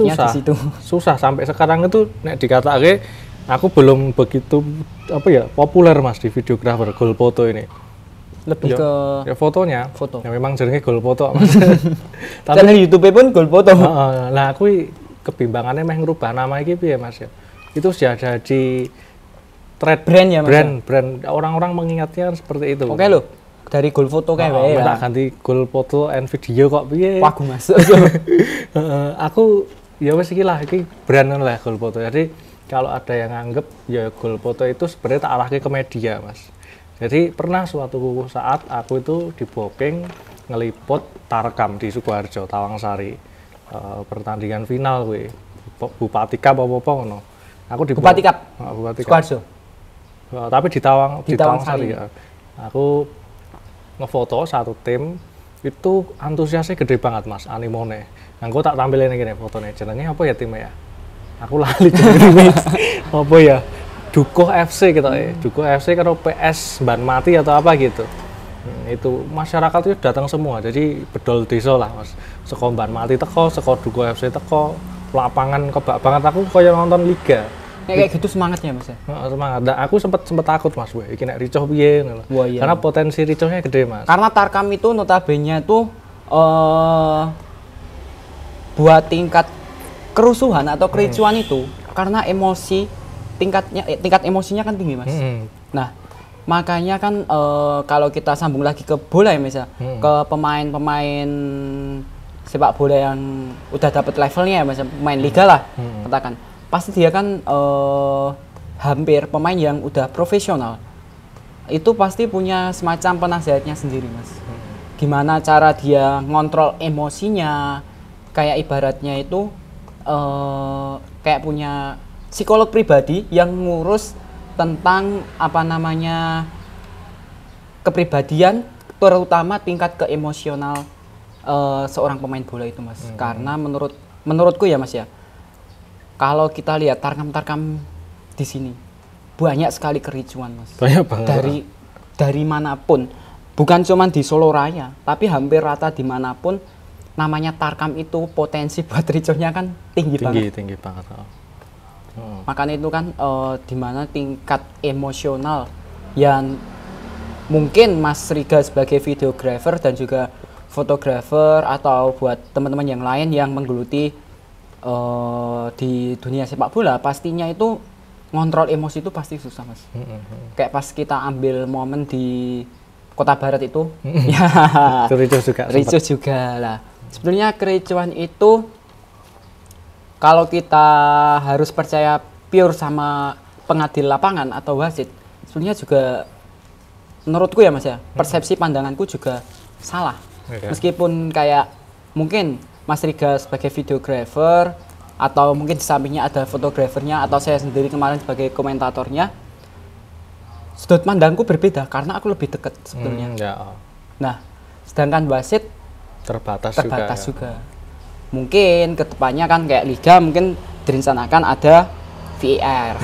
susah sampai sekarang itu nek dikatake aku belum begitu populer Mas di videografer goal foto ini. Lebih ke ya fotonya. Ya memang jenenge goal foto Mas. Tapi channel YouTube pun goal foto. Nah, aku kebimbangannya meh ngerubah nama iki piye Mas ya. Itu sudah jadi trade brand ya Mas. Brand orang-orang mengingatnya seperti itu. Oke loh. Dari goal foto kayak wae ya. Ganti goal foto and video kok piye. Wah, Mas. Aku ya wis iki lah iki brand lah goal foto. Jadi kalau ada yang nganggep ya goal foto itu sebenarnya tak arahke ke media, Mas. Jadi pernah suatu saat aku itu di booking ngeliput Tarkam di Sukoharjo, Tawangsari. Pertandingan final kuwi. Bupati Cup apa ngono. Aku di Bupati Cup. Bupati Cup. Sukoharjo. Tapi di Tawangsari ya. Aku ngefoto satu tim itu antusiasnya gede banget Mas, animone. Aku tak tampilin gini fotonya, jenenge apa ya timnya ya? Aku lali jenenge. Apa ya? Dukuh FC gitu ya. Dukuh FC karo PS Ban Mati atau apa gitu. Itu masyarakat itu datang semua, jadi bedol desa lah Mas. Seko Ban Mati teko, seko Dukuh FC teko, lapangan kebak banget aku kayak nonton liga. Kayak gitu semangatnya Mas ya? Semangat. Nah, aku sempet takut Mas, iki nek ricoh piye ngono. Iya. Karena potensi ricohnya gede Mas. Karena Tarkam itu notabene tuh buat tingkat kerusuhan atau kericuan itu karena emosi tingkat emosinya kan tinggi Mas. Nah, makanya kan kalau kita sambung lagi ke bola ya Mas ya, ke pemain-pemain sepak bola yang udah dapat levelnya ya Mas, pemain liga lah katakan. Pasti dia kan hampir pemain yang udah profesional itu pasti punya semacam penasehatnya sendiri Mas. Gimana cara dia ngontrol emosinya, kayak ibaratnya itu kayak punya psikolog pribadi yang ngurus tentang apa namanya kepribadian terutama tingkat keemosional seorang pemain bola itu Mas. Karena menurutku ya Mas ya, kalau kita lihat Tarkam di sini banyak sekali kericuan Mas. Banyak banget. Dari manapun, bukan cuma di Solo Raya, tapi hampir rata dimanapun namanya Tarkam itu potensi buat ricuhnya kan tinggi banget. Tinggi banget. Makanya itu kan dimana tingkat emosional yang mungkin Mas Riga sebagai videografer dan juga fotografer atau buat teman-teman yang lain yang menggeluti di dunia sepak bola pastinya itu ngontrol emosi itu pasti susah Mas. Kayak pas kita ambil momen di Kota Barat itu ya ricuh juga lah. Sebenarnya kericuan itu kalau kita harus percaya pure sama pengadil lapangan atau wasit, sebenarnya juga menurutku ya Mas ya, persepsi pandanganku juga salah. Meskipun kayak mungkin Mas Riga sebagai videografer atau mungkin di sampingnya ada fotografernya atau saya sendiri kemarin sebagai komentatornya, sudut pandangku berbeda karena aku lebih dekat sebetulnya. Nah, sedangkan wasit terbatas juga. Mungkin kedepannya kan kayak liga mungkin direncanakan ada VAR,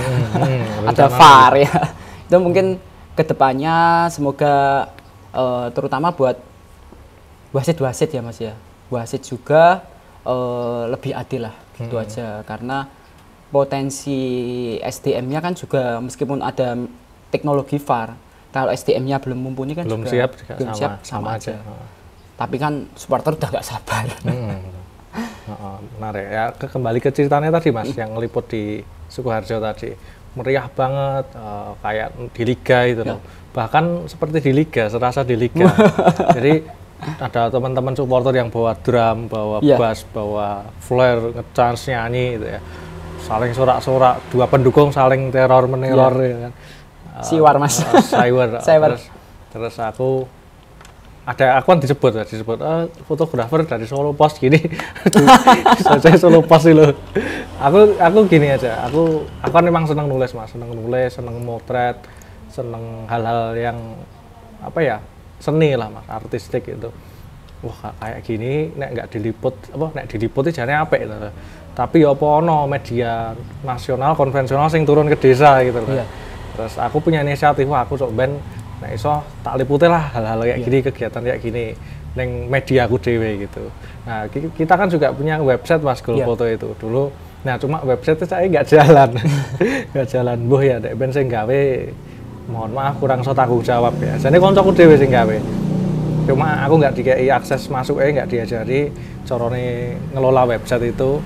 ada VAR ya. Itu mungkin kedepannya semoga terutama buat wasit-wasit ya Mas ya. Wasit juga lebih adil lah gitu aja karena potensi SDM-nya kan juga meskipun ada teknologi VAR kalau SDM-nya belum mumpuni kan belum juga siap juga belum siap sama aja. Tapi kan supporter udah nggak sabar. Menarik ya. Kembali ke ceritanya tadi Mas, yang ngeliput di Sukoharjo tadi, meriah banget, kayak di liga itu loh. Bahkan seperti di liga, serasa di liga. Jadi ada teman-teman supporter yang bawa drum, bawa bass, bawa flare, nge-chance, nyanyi gitu ya. Saling sorak-sorak, dua pendukung saling teror meneror ya kan. Siwar Mas. Siwar. Terus aku kan disebut fotografer dari Solo Post gini. Saya Solo Post itu. Aku gini aja. Aku kan memang senang nulis Mas, senang motret, senang hal-hal yang apa ya? Seni lah Mas, artistik itu. Wah, kayak gini nek diliput jane apik gitu. Tapi ya apa ono media nasional konvensional sing turun ke desa gitu loh. Terus aku punya inisiatif, aku sok ben nek iso tak liputi lah hal-hal kayak gini, kegiatan kayak gini ning media aku dhewe gitu. Nah, kita kan juga punya website Mas Golfoto itu dulu. Nah, cuma website itu saya nggak jalan. Nggak jalan. Mbuh ya nek ben sing gawe mohon maaf kurang so tanggung jawab ya. Jane koncoku dhewe sing gawe. Cuma aku nggak dikei akses masuk nggak diajari carane ngelola website itu.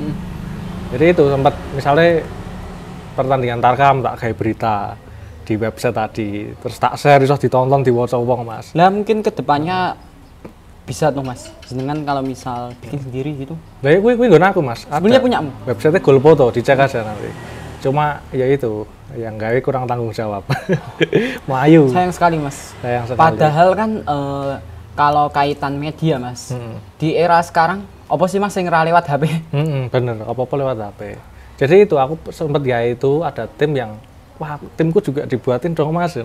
Jadi itu sempat misalnya pertandingan Tarkam tak kayak berita di website tadi, terus tak share iso ditonton diwaca wong Mas. Lah mungkin kedepannya bisa tuh Mas, jenengan kalau misal bikin sendiri gitu. Lah kuwi nggon aku Mas. Sebenarnya punya website Golfoto, dicek aja nanti. Cuma ya itu yang gawe kurang tanggung jawab. Melayu. Sayang sekali Mas. Sayang sekali. Padahal kan kalau kaitan media Mas, di era sekarang apa sih Mas yang lewat HP? Bener, apa-apa lewat HP. Jadi itu aku sempat ya itu ada tim yang wah timku juga dibuatin dong Mas,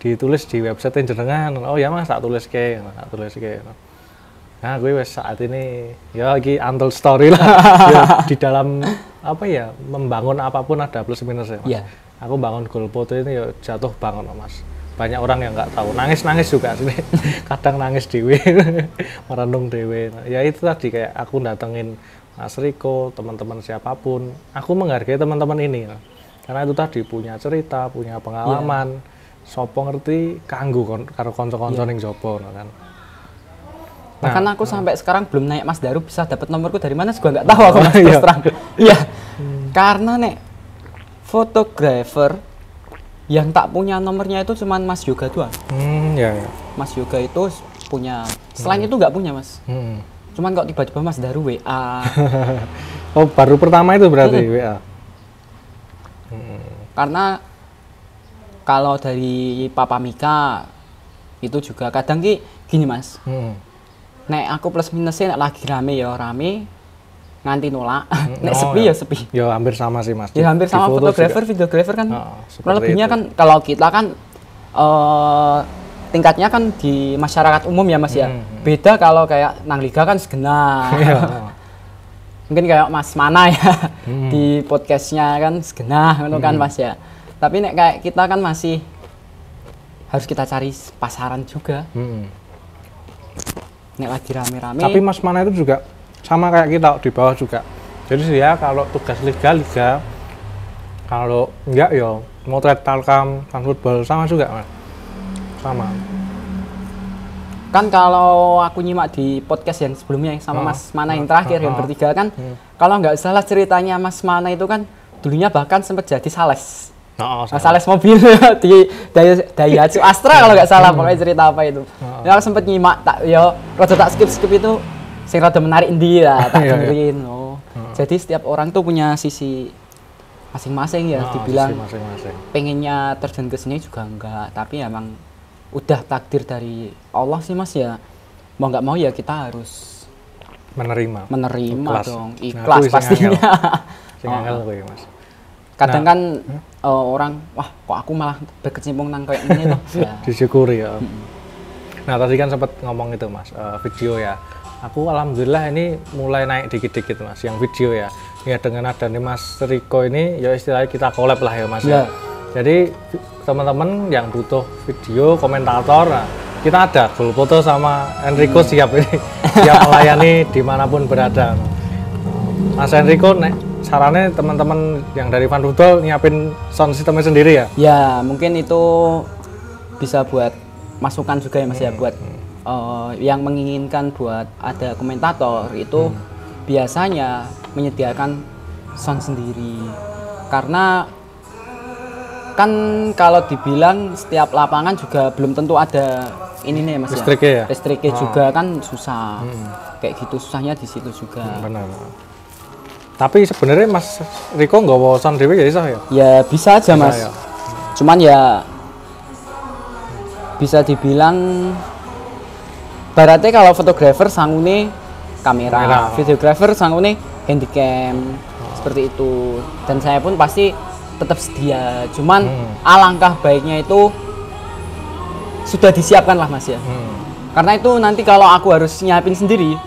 ditulis di website jenengan. Oh ya Mas, tak tulis ke. Nah gue wes saat ini ya lagi untold story lah. Ya, di dalam apa ya membangun apapun ada plus minus ya Mas. Yeah. Aku bangun Golfoto ini ya jatuh banget Mas. Banyak orang yang nggak tahu, nangis juga sini. Kadang nangis dewe, merenung dewe. Ya itu tadi kayak aku datengin Mas Riko, teman-teman siapapun, aku menghargai teman-teman ini. Karena itu tadi punya cerita, punya pengalaman, sopo ngerti kanggo karo kanca-kanca ning jopo kan. Bahkan aku sampai sekarang belum nanya Mas Daru bisa dapat nomorku dari mana juga nggak tahu aku Mas terus terang. Iya. Karena nek fotografer yang tak punya nomornya itu cuman Mas Yoga doang. Ya. Mas Yoga itu punya, selain itu nggak punya Mas. Cuman kok tiba-tiba Mas Daru WA. Oh baru pertama itu berarti WA. Karena kalau dari Papa Mika itu juga kadang gini Mas. Nek aku plus minusnya nek lagi rame ya rame, nganti nolak. Nek sepi ya sepi. Ya hampir sama sih Mas. Ya hampir sama fotografer, videografer kan. Lebihnya kan kalau kita kan tingkatnya kan di masyarakat umum ya Mas ya. Beda kalau kayak nang liga kan segenap. Mungkin kayak Mas Mana ya di podcastnya kan segenap kan Mas ya. Tapi nek kayak kita kan masih harus kita cari pasaran juga. Nek lagi rame-rame. Tapi Mas Mana itu juga sama kayak kita di bawah juga. Jadi ya kalau tugas liga, kalau enggak ya motret Tarkam, kan football sama juga Mas. Sama. Kan kalau aku nyimak di podcast yang sebelumnya yang sama Mas Mana yang terakhir yang bertiga kan, kalau nggak salah ceritanya Mas Mana itu kan dulunya bahkan sempat jadi sales. Sales mobil di Daihatsu Astra kalau nggak salah pokoknya cerita apa itu. Ya aku sempat nyimak rada tak skip itu sing rada menarik endi ya tak dengerin. Jadi setiap orang tuh punya sisi masing-masing ya dibilang pengennya terjun ke sini juga enggak, tapi emang udah takdir dari Allah sih Mas ya. Mau nggak mau ya kita harus menerima dong, ikhlas pastinya. Mas. Kadang kan orang wah kok aku malah berkecimpung nang kayak ini tuh. Ya. Disyukuri ya. Nah tadi kan sempat ngomong itu Mas, video ya. Aku alhamdulillah ini mulai naik dikit-dikit Mas, yang video ya. Ya dengan adanya Mas Riko ini ya istilahnya kita collab lah ya Mas. Ya. Jadi teman-teman yang butuh video komentator, nah, kita ada Golfoto sama Enrico siap ini, siap melayani dimanapun berada. Mas Enrico sarannya teman-teman yang dari Van Rudol nyiapin sound systemnya sendiri ya? Ya mungkin itu bisa buat masukan juga ya Mas ya, buat yang menginginkan buat ada komentator itu biasanya menyediakan sound sendiri, karena kan kalau dibilang setiap lapangan juga belum tentu ada ini nih Mas listriknya ya, listriknya juga kan susah. Kayak gitu susahnya di situ juga. Benar. Tapi sebenarnya Mas Riko nggak mau sound dewe ya bisa ya? Ya bisa aja Mas. Ya. Cuman ya bisa dibilang baratnya kalau fotografer sangune kamera, videografer sangune handycam seperti itu. Dan saya pun pasti tetap sedia. Cuman alangkah baiknya itu sudah disiapkan lah Mas ya. Karena itu nanti kalau aku harus nyiapin sendiri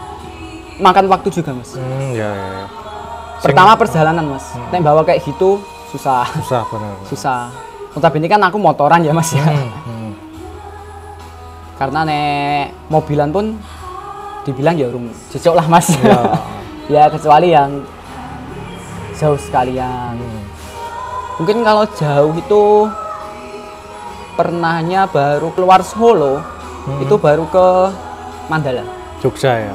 makan waktu juga Mas. Ya. Pertama perjalanan Mas. Nek bawa kayak gitu susah. Susah benar. Susah. Notabene kan aku motoran ya Mas ya. Karena nek mobilan pun dibilang ya urung cocok lah Mas. Ya. Ya kecuali yang jauh sekalian. Mungkin kalau jauh itu pernahnya baru keluar Solo, itu baru ke Mandala, Jogja ya.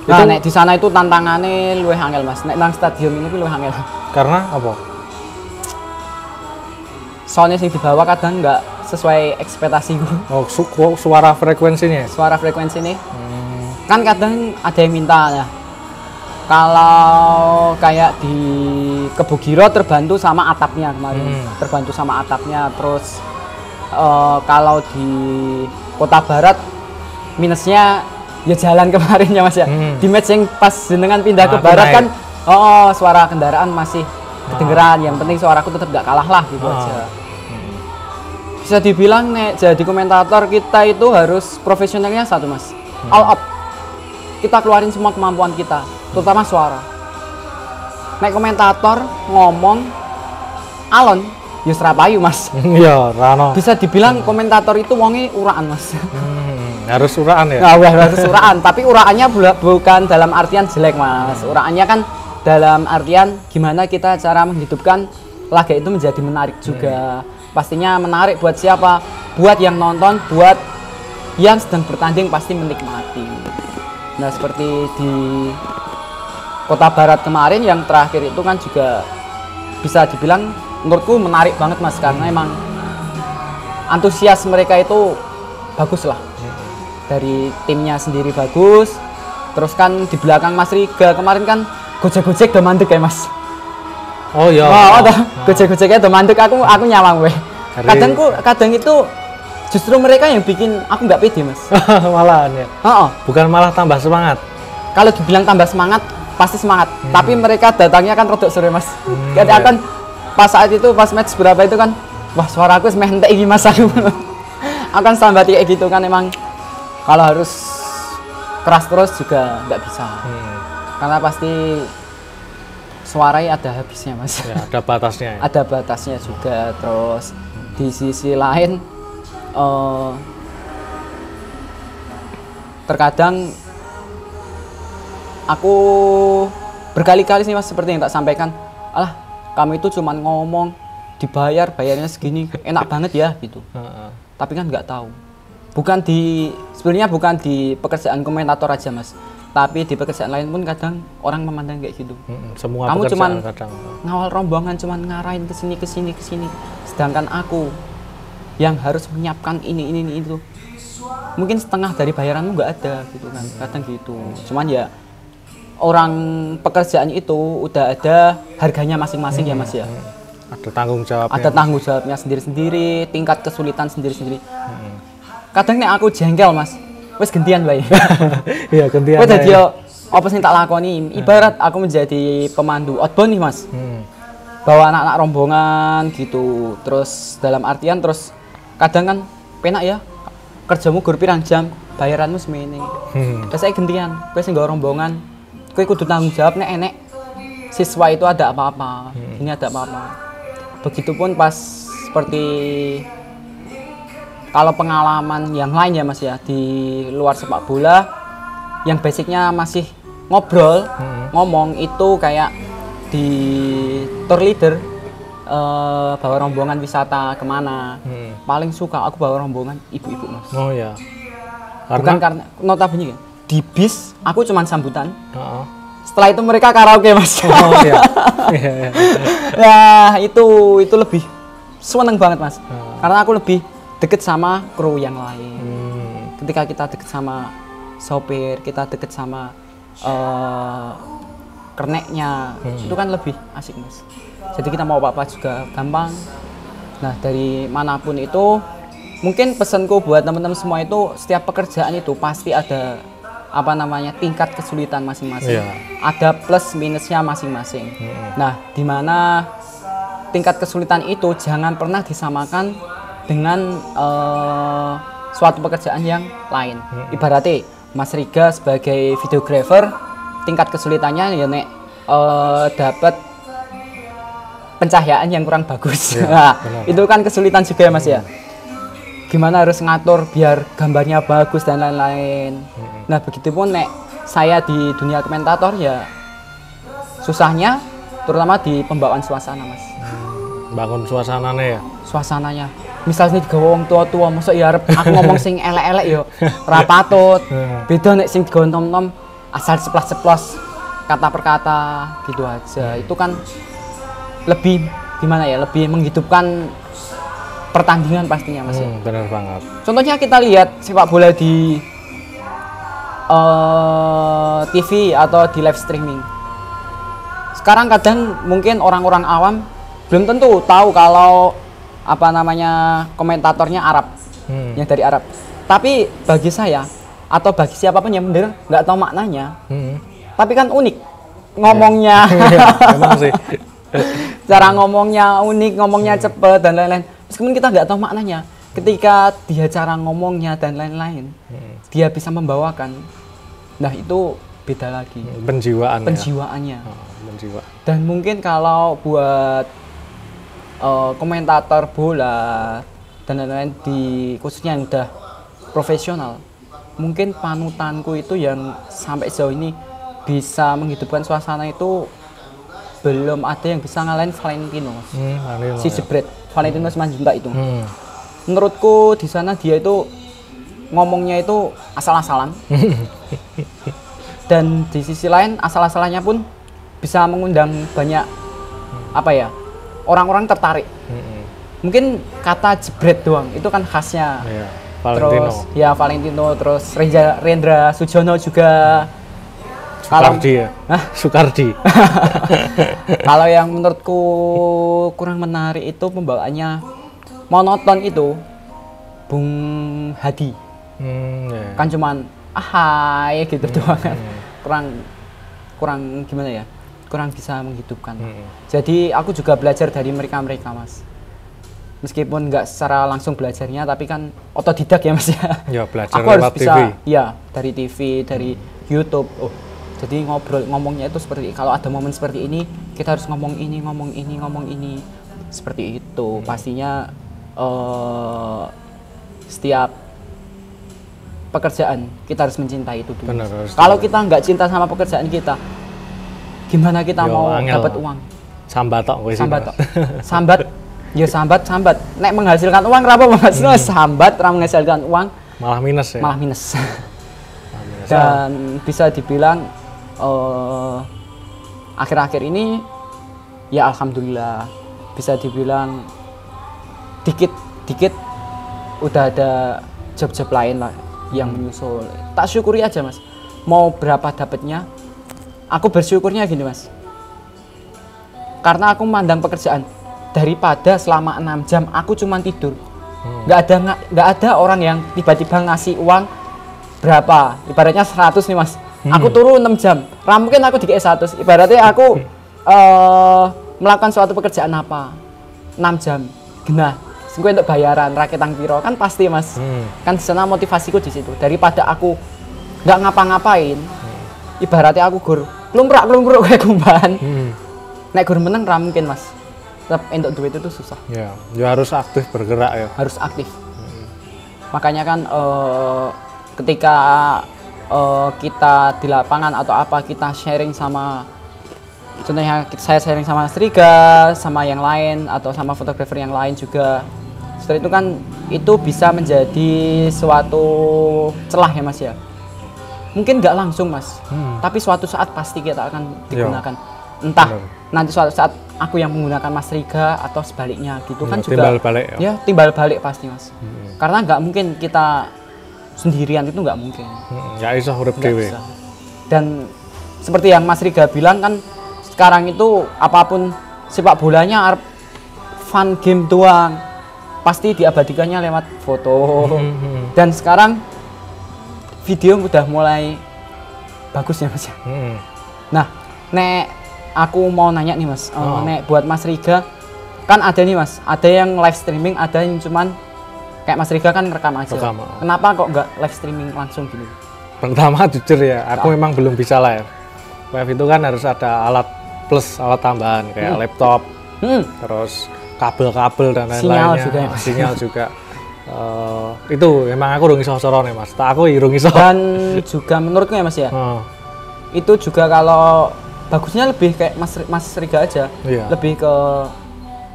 Nah, nek di sana itu tantangannya luwih angel Mas. Nek nang stadion ini luwih angel. Karena apa? Soalnya sing dibawa kadang nggak sesuai ekspektasiku. Oh, suara frekuensinya. Suara frekuensi ini. Kan kadang ada yang minta ya. Kalau kayak di Kebugiro terbantu sama atapnya kemarin. Terbantu sama atapnya. Terus kalau di Kota Barat minusnya ya jalan kemarin ya Mas ya. Di match yang pas jenengan pindah ke Barat kan suara kendaraan masih kedengeran. Yang penting suaraku tetap gak kalah lah gitu aja. Bisa dibilang nek jadi komentator kita itu harus profesionalnya satu Mas. All out. Kita keluarin semua kemampuan kita, terutama suara. Nek komentator ngomong alon ya serapayu Mas. Iya, rano. Bisa dibilang komentator itu wonge uraan Mas. Harus uraan ya? Nah, harus uraan, tapi uraannya bukan dalam artian jelek Mas. Uraannya kan dalam artian gimana kita cara menghidupkan laga itu menjadi menarik juga. Pastinya menarik buat siapa? Buat yang nonton, buat yang sedang bertanding pasti menikmati. Nah, seperti di Kota Barat kemarin yang terakhir itu kan juga bisa dibilang menurutku menarik banget Mas, karena emang antusias mereka itu bagus lah. Dari timnya sendiri bagus, terus kan di belakang Mas Riga kemarin kan gojek-gojek udah mandek ya Mas. Oh iya. Gojek-gojeknya udah mandek, aku nyawang weh. Kadang itu justru mereka yang bikin aku nggak pede Mas. Malahan ya. Bukan malah tambah semangat. Kalau dibilang tambah semangat pasti semangat, tapi mereka datangnya kan rodok sore Mas. Kadang kan pas saat itu pas match berapa itu kan, wah suaraku semeh entek iki Mas aku. Akan sambat kayak gitu kan, emang kalau harus keras terus juga nggak bisa. Karena pasti suaranya ada habisnya Mas. Ya, ada batasnya ya? Ada batasnya juga. Terus di sisi lain terkadang aku berkali-kali sih Mas, seperti yang tak sampaikan, alah kamu itu cuman ngomong bayarnya segini enak banget ya gitu. Tapi kan nggak tahu, sebenarnya bukan di pekerjaan komentator aja Mas, tapi di pekerjaan lain pun kadang orang memandang kayak gitu. Semua kamu cuman kadang ngawal rombongan, cuman ngarahin ke sini, sedangkan aku yang harus menyiapkan ini itu mungkin setengah dari bayaranmu nggak ada gitu kan. Kadang gitu. Cuman ya orang pekerjaan itu udah ada harganya masing-masing ya Mas ya. Ada tanggung jawabnya. Ada tanggung jawabnya sendiri-sendiri, tingkat kesulitan sendiri-sendiri. Kadang nek aku jengkel Mas, wes gantian bae. Iya, gantian. Wes dadi apa sing tak lakoni? Ibarat aku menjadi pemandu outbound nih Mas. Bawa anak-anak rombongan gitu. Terus dalam artian terus kadang kan penak ya. Kerjamu gur pirang jam, bayaranmu semene. Terus saya gantian, kowe sing nggawa rombongan, kowe kudu tanggung jawab nek enek siswa itu ada apa-apa. Ini ada apa-apa. Begitupun pas seperti kalau pengalaman yang lain ya Mas ya, di luar sepak bola yang basicnya masih ngobrol, ngomong itu kayak di tour leader bawa rombongan wisata kemana, paling suka aku bawa rombongan ibu-ibu mas. Oh ya. Bukan karena notabene ya, di bis aku cuman sambutan. Setelah itu mereka karaoke mas. Oh iya. Nah itu lebih seneng banget mas. Karena aku lebih deket sama kru yang lain. Ketika kita deket sama sopir, kita deket sama kerneknya, itu kan lebih asik mas. Jadi kita mau apa-apa juga gampang. Nah dari manapun itu, mungkin pesanku buat teman-teman semua itu, setiap pekerjaan itu pasti ada apa namanya tingkat kesulitan masing-masing. Ada plus minusnya masing-masing. Nah dimana tingkat kesulitan itu jangan pernah disamakan dengan suatu pekerjaan yang lain. Ibaratnya Mas Riga sebagai videographer, tingkat kesulitannya ya nek dapat pencahayaan yang kurang bagus. Nah, itu kan kesulitan juga ya Mas ya. Gimana harus ngatur biar gambarnya bagus dan lain-lain. Nah, begitupun nek saya di dunia komentator ya susahnya terutama di pembawaan suasana Mas. Bangun suasananya ya. Suasananya. Misalnya digawa wong tua-tua, mosok ya arep aku ngomong sing elek-elek yo ora patut. Beda nek sing digawa nom-nom asal ceplas-ceplos kata per kata gitu aja. Itu kan lebih gimana ya, lebih menghidupkan pertandingan pastinya Mas. Benar banget. Contohnya kita lihat sepak bola di TV atau di live streaming. Sekarang kadang mungkin orang-orang awam belum tentu tahu kalau apa namanya komentatornya Arab, yang dari Arab. Tapi bagi saya atau bagi siapapun yang bener nggak tahu maknanya, tapi kan unik ngomongnya. Memang sih. Cara ngomongnya unik, ngomongnya cepet dan lain-lain. Meskipun kita nggak tahu maknanya, ketika dia cara ngomongnya dan lain-lain, dia bisa membawakan. Nah itu beda lagi. Penjiwaannya. Penjiwa. Dan mungkin kalau buat komentator bola dan lain-lain di khususnya yang udah profesional, mungkin panutanku itu yang sampai sejauh ini bisa menghidupkan suasana itu belum ada yang bisa ngalahin Valentino, si jebret Valentino Simanjuntak itu. Menurutku di sana dia itu ngomongnya itu asal-asalan. Dan di sisi lain asal-asalannya pun bisa mengundang banyak apa ya, orang-orang tertarik. Mungkin kata jebret doang itu kan khasnya. Valentino. Terus ya Valentino, terus Rendra Sujono juga. Sukardi ya? Sukardi. Kalau yang menurutku kurang menarik itu pembawaannya monoton itu Bung Hadi. Kan cuman ahai gitu doang kan. Kurang gimana ya? Kurang bisa menghidupkan. Jadi aku juga belajar dari mereka Mas. Meskipun nggak secara langsung belajarnya, tapi kan otodidak ya Mas ya. Ya belajar aku harus bisa, TV. Ya dari TV, dari YouTube. Jadi ngomongnya itu seperti kalau ada momen seperti ini kita harus ngomong ini seperti itu. Pastinya setiap pekerjaan kita harus mencintai itu dulu. Kalau kita nggak cinta sama pekerjaan kita, gimana kita mau dapat uang? Sambat tok. Sambat. Ya sambat. Nek menghasilkan uang berapa menghasilkan sambat, menghasilkan uang malah minus ya. Malah minus. Dan bisa dibilang akhir-akhir ini ya alhamdulillah bisa dibilang dikit udah ada job-job lain lah yang menyusul. Tak syukuri aja Mas. Mau berapa dapatnya, aku bersyukurnya gini Mas. Karena aku memandang pekerjaan daripada selama 6 jam aku cuma tidur. Nggak ada orang yang tiba-tiba ngasih uang berapa. Ibaratnya 100 nih Mas. Aku turun 6 jam, mungkin aku dikasih 100. Ibaratnya aku melakukan suatu pekerjaan apa 6 jam, genah. Sengko untuk bayaran raketang piro kan pasti Mas. Kan di sana motivasiku di situ. Daripada aku nggak ngapa-ngapain, ibaratnya aku gur klumprak kayak kumbahan. Nek gur meneng ra mungkin Mas. Tetap untuk duit itu susah. Ya harus aktif bergerak ya. Harus aktif. Makanya kan ketika kita di lapangan atau apa kita sharing sama contohnya saya sharing sama Mas Riga, sama yang lain atau sama fotografer yang lain juga. Setelah itu kan itu bisa menjadi suatu celah ya Mas ya. Mungkin nggak langsung Mas, tapi suatu saat pasti kita akan digunakan. Entah nanti suatu saat aku yang menggunakan Mas Riga atau sebaliknya gitu kan juga. Timbal balik ya. Ya timbal balik pasti Mas. Karena nggak mungkin kita sendirian, itu nggak mungkin. Nggak bisa urip dhewe. Dan seperti yang Mas Riga bilang kan sekarang itu apapun sepak bolanya fun game doang, pasti diabadikannya lewat foto. Dan sekarang video udah mulai bagus ya Mas ya. Nah, nek aku mau nanya nih Mas, nek buat Mas Riga kan ada nih Mas, ada yang live streaming, ada yang cuman kayak Mas Riga kan rekam aja. Kenapa kok nggak live streaming langsung gini? Pertama jujur ya, aku memang belum bisa live. Live itu kan harus ada alat plus, alat tambahan kayak laptop, terus kabel-kabel dan lain-lainnya. Sinyal juga. Itu emang aku urung iso sorone Mas. Tak aku urung iso. Dan juga menurutku ya Mas ya. Itu juga kalau bagusnya lebih kayak Mas Riga aja. Lebih ke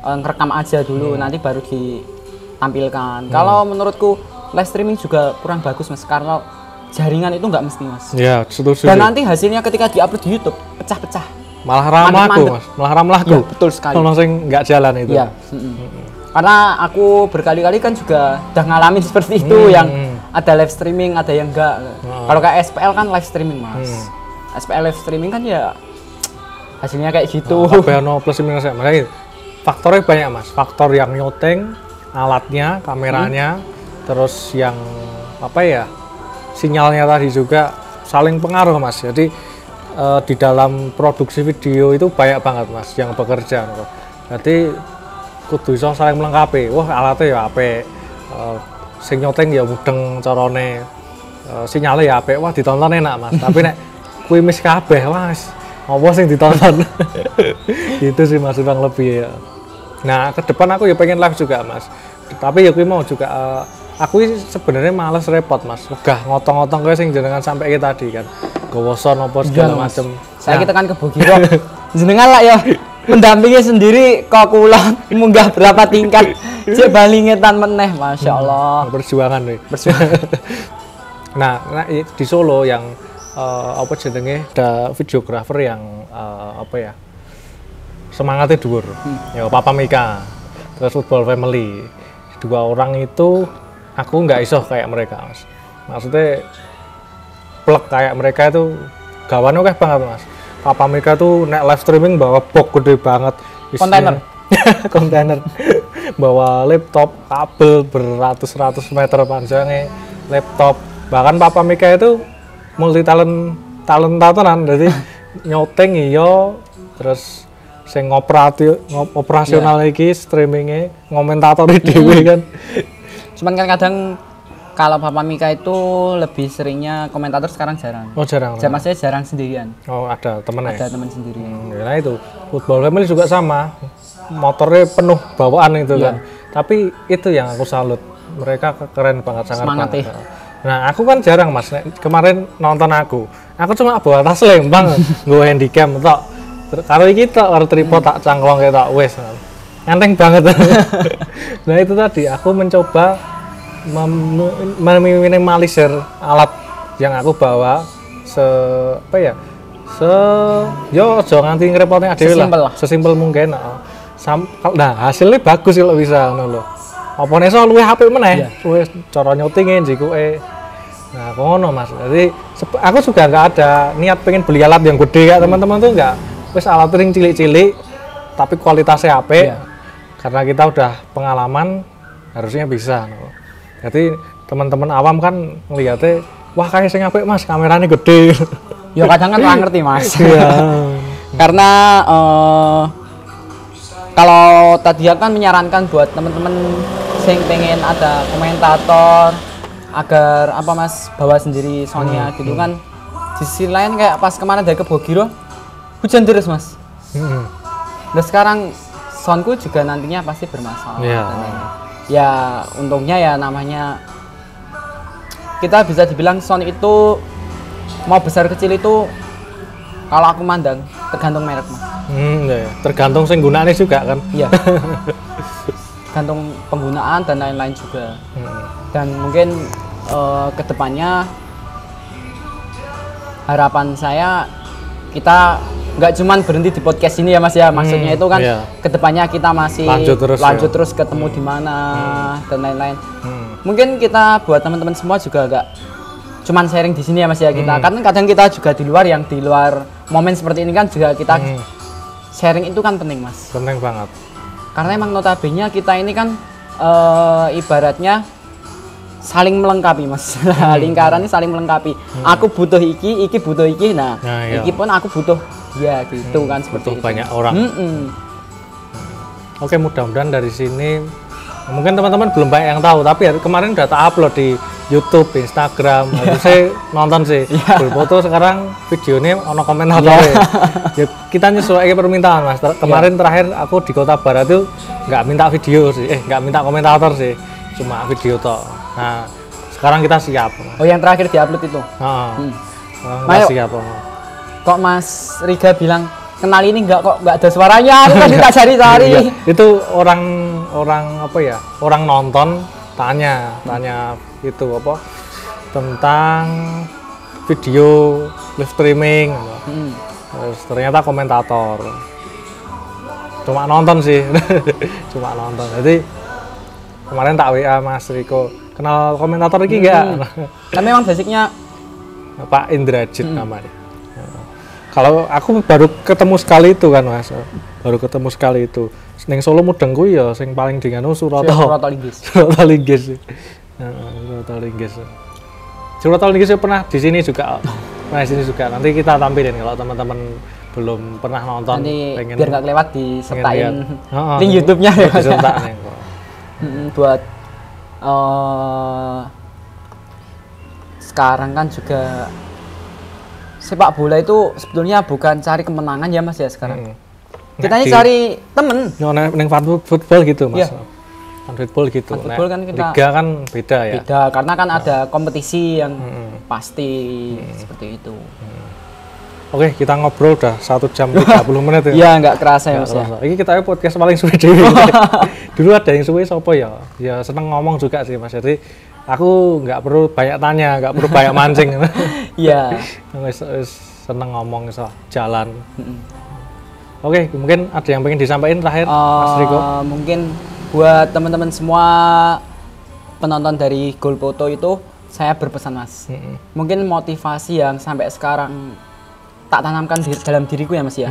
ngerekam aja dulu, nanti baru ditampilkan. Kalau menurutku live streaming juga kurang bagus Mas, karena jaringan itu nggak mesti Mas. Iya, setuju. Dan nanti hasilnya ketika diupload di YouTube pecah-pecah. Malah ramah aku Mas, malah ramah aku. Ya, betul sekali. Kalau langsung nggak jalan itu. Iya. Karena aku berkali-kali kan juga udah ngalamin seperti itu, yang ada live streaming, ada yang enggak. Kalau kayak SPL kan live streaming Mas. SPL live streaming kan ya hasilnya kayak gitu. Apa no plus minus ya, makanya faktornya banyak Mas. Faktor yang nyoteng, alatnya, kameranya, terus yang apa ya, sinyalnya tadi juga saling pengaruh Mas. Jadi di dalam produksi video itu banyak banget Mas yang bekerja. Jadi kudu iso saling melengkapi. Wah, alatnya ya apik. Sing nyoteng ya mudeng carane. Sinyalnya ya apik. Wah, ditonton enak Mas. Tapi nek kuwi mis kabeh, Mas. Apa sing ditonton? Gitu sih Mas Bang lebih ya. Nah, ke depan aku ya pengen live juga Mas. Tapi ya kuwi mau juga aku sebenarnya males repot Mas. Wegah ngotong-ngotong kayak sing jenengan sampai tadi kan. Gowoson apa segala macem. Saya kita kan ke Bogiro. Jenengan lah ya mendampingi sendiri kok kula munggah berapa tingkat cek balingetan meneh, Masya Allah. Perjuangan nih. Nah, di Solo yang apa jenenge ada videografer yang apa ya, semangatnya dhuwur. Ya Papa Mika, terus Football Family. Dua orang itu aku nggak iso kayak mereka Mas. Maksudnya plek kayak mereka itu gawane oke banget Mas. Papa Mika tuh nek live streaming bawa box gede banget, kontainer bawa laptop, kabel beratus-ratus meter panjangnya laptop. Bahkan Papa Mika itu multi talenta tenan, jadi nyoteng iya, terus sing operasional iki streamingnya ngomentator dhewe kan. Cuman kan kadang kalau Papa Mika itu lebih seringnya komentator, sekarang jarang. Oh jarang. Maksudnya jarang sendirian. Oh ada temennya. Ada teman sendiri. Nah itu Football Family juga sama, motornya penuh bawaan itu kan. Tapi itu yang aku salut, mereka keren banget, sangat semangat banget. Nah aku kan jarang Mas, kemarin nonton aku cuma bawa tas lembang, gue handycam tok. Karo iki tok, karo tripod tak cangklong kayak tak wes. Enteng banget. Nah itu tadi aku mencoba meminimalisir alat yang aku bawa yo aja nganti ngrepotne dhewe lah. Sesimpel mungkin. Nah, hasilnya bagus kalau bisa ngono lho. Apa nek iso luwih apik meneh, wis cara nyotinge njikuke. Nah, ngono Mas. Jadi aku juga nggak ada niat pengen beli alat yang gede kayak teman-teman tuh nggak. Wis alat ring cilik-cilik tapi kualitasnya apik. Karena kita udah pengalaman, harusnya bisa. Jadi teman-teman awam kan ngeliatnya, wah kayak sing apik Mas, kameranya gede. Ya kadang kan nggak ngerti Mas. Karena kalau tadi kan menyarankan buat teman-teman sing pengen ada komentator agar apa Mas bawa sendiri soundnya gitu kan. Di sisi lain kayak pas kemarin dari ke Bogiro hujan terus Mas. Dan sekarang soundku juga nantinya pasti bermasalah. Ya untungnya ya namanya kita bisa dibilang sound itu mau besar kecil itu kalau aku mandang tergantung merek Mas. Ya. Tergantung sing gunane juga kan. Iya. Gantung penggunaan dan lain-lain juga. Dan mungkin kedepannya harapan saya kita nggak cuman berhenti di podcast ini ya Mas ya, maksudnya itu kan kedepannya kita masih lanjut terus ketemu di mana dan lain-lain. Mungkin kita buat teman-teman semua juga nggak cuman sharing di sini ya Mas ya kita, karena kadang kita juga di luar momen seperti ini kan juga kita sharing itu kan penting Mas. Penting banget. Karena emang notabene kita ini kan ibaratnya saling melengkapi Mas. Lingkaran ini saling melengkapi. Aku butuh iki butuh iki. Nah iki pun aku butuh ya gitu kan seperti butuh itu. Banyak orang. Oke, mudah-mudahan dari sini mungkin teman-teman belum banyak yang tahu, tapi kemarin udah tak upload di YouTube, di Instagram. Saya nonton sih. Foto sekarang videonya ono komentator ya. Kita nyesuaikan permintaan Mas. Kemarin terakhir aku di Kota Barat itu nggak minta video sih, nggak minta komentator sih, cuma video toh. Nah, sekarang kita siap. Oh, yang terakhir diupload itu? Kita siap. Kok Mas Riga bilang kenal ini nggak ada suaranya? Itu kan kita cari-cari. Itu orang apa ya? Orang nonton tanya itu apa? Tentang video live streaming. Terus ternyata komentator. Cuma nonton sih. Cuma nonton. Jadi kemarin tak WA Mas Riko, kenal komentator ini enggak? Tapi memang basicnya Pak Indrajit namanya. Kalau aku baru ketemu sekali itu kan Mas. Baru ketemu sekali itu. Ning Solo mudeng kuwi ya sing paling dinganu Surata Linggis. Surata Linggis. Surata Linggis. Surata Linggis pernah di sini juga. Nah, di sini juga. Nanti kita tampilin kalau teman-teman belum pernah nonton. Nanti pengen biar nggak kelewat disertain link YouTube-nya ya Mas. Buat sekarang kan juga sepak bola itu sebetulnya bukan cari kemenangan ya Mas ya sekarang. Kita ini cari temen. Neng football gitu Mas. Football gitu. Football kan kita liga kan beda ya. Beda karena kan ada kompetisi yang pasti seperti itu. Oke, kita ngobrol udah 1 jam 30 menit ya. Iya, nggak kerasa ya Mas ya. Ini kita podcast paling suwe dewe. Dulu ada yang suwe sapa ya? Ya seneng ngomong juga sih Mas. Jadi aku nggak perlu banyak tanya, nggak perlu banyak mancing. Iya. Seneng ngomong so jalan. Oke, mungkin ada yang pengen disampaikan terakhir Mas Riko? Mungkin buat teman-teman semua penonton dari Golpoto itu saya berpesan Mas. Mungkin motivasi yang sampai sekarang tak tanamkan dalam diriku ya Mas ya.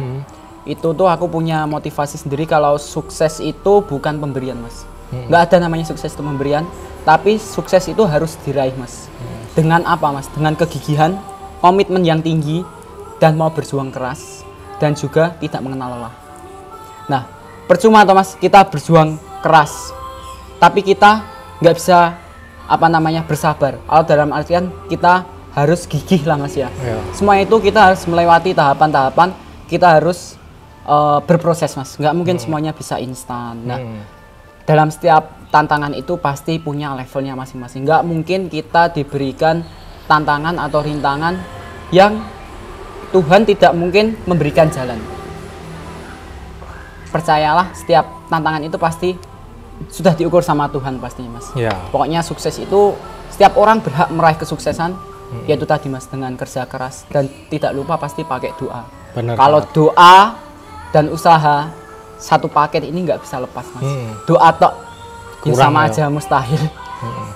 Itu tuh aku punya motivasi sendiri kalau sukses itu bukan pemberian Mas. Nggak ada namanya sukses itu pemberian, tapi sukses itu harus diraih Mas. Dengan apa Mas? Dengan kegigihan, komitmen yang tinggi, dan mau berjuang keras, dan juga tidak mengenal lelah. Nah, percuma toh Mas kita berjuang keras, tapi kita nggak bisa bersabar. Kalau dalam artian kita harus gigih lah Mas ya. Semua itu kita harus melewati tahapan-tahapan, kita harus berproses Mas. Nggak mungkin semuanya bisa instan. Nah, dalam setiap tantangan itu pasti punya levelnya masing-masing. Nggak mungkin kita diberikan tantangan atau rintangan yang Tuhan tidak mungkin memberikan jalan. Percayalah, setiap tantangan itu pasti sudah diukur sama Tuhan pastinya Mas. Pokoknya sukses itu setiap orang berhak meraih kesuksesan, yaitu tadi Mas dengan kerja keras dan tidak lupa pasti pakai doa. Kalau doa dan usaha satu paket ini nggak bisa lepas Mas. Doa tok sama aja mustahil.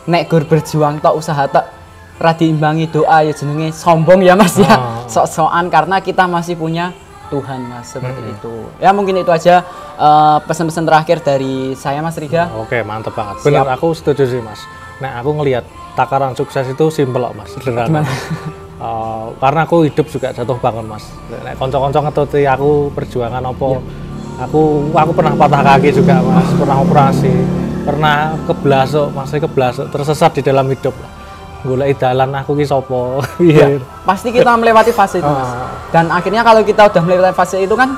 Nek gur berjuang tok usaha tok ra diimbangi doa ya jenenge sombong ya Mas ya. Sok-sokan karena kita masih punya Tuhan Mas seperti itu. Ya mungkin itu aja pesan-pesan terakhir dari saya Mas Riga. Oke, mantep banget. Benar, aku setuju sih Mas. Nah, aku ngelihat takaran sukses itu simpel kok Mas, sederhana. Karena aku hidup juga jatuh bangun Mas. Nek kanca-kanca ngetuti aku perjuangan apa. Aku pernah patah kaki juga Mas, pernah operasi, pernah keblasuk, masih keblasuk, tersesat di dalam hidup. Golek dalan aku ki sapa. Pasti kita melewati fase itu Mas. Dan akhirnya kalau kita udah melewati fase itu kan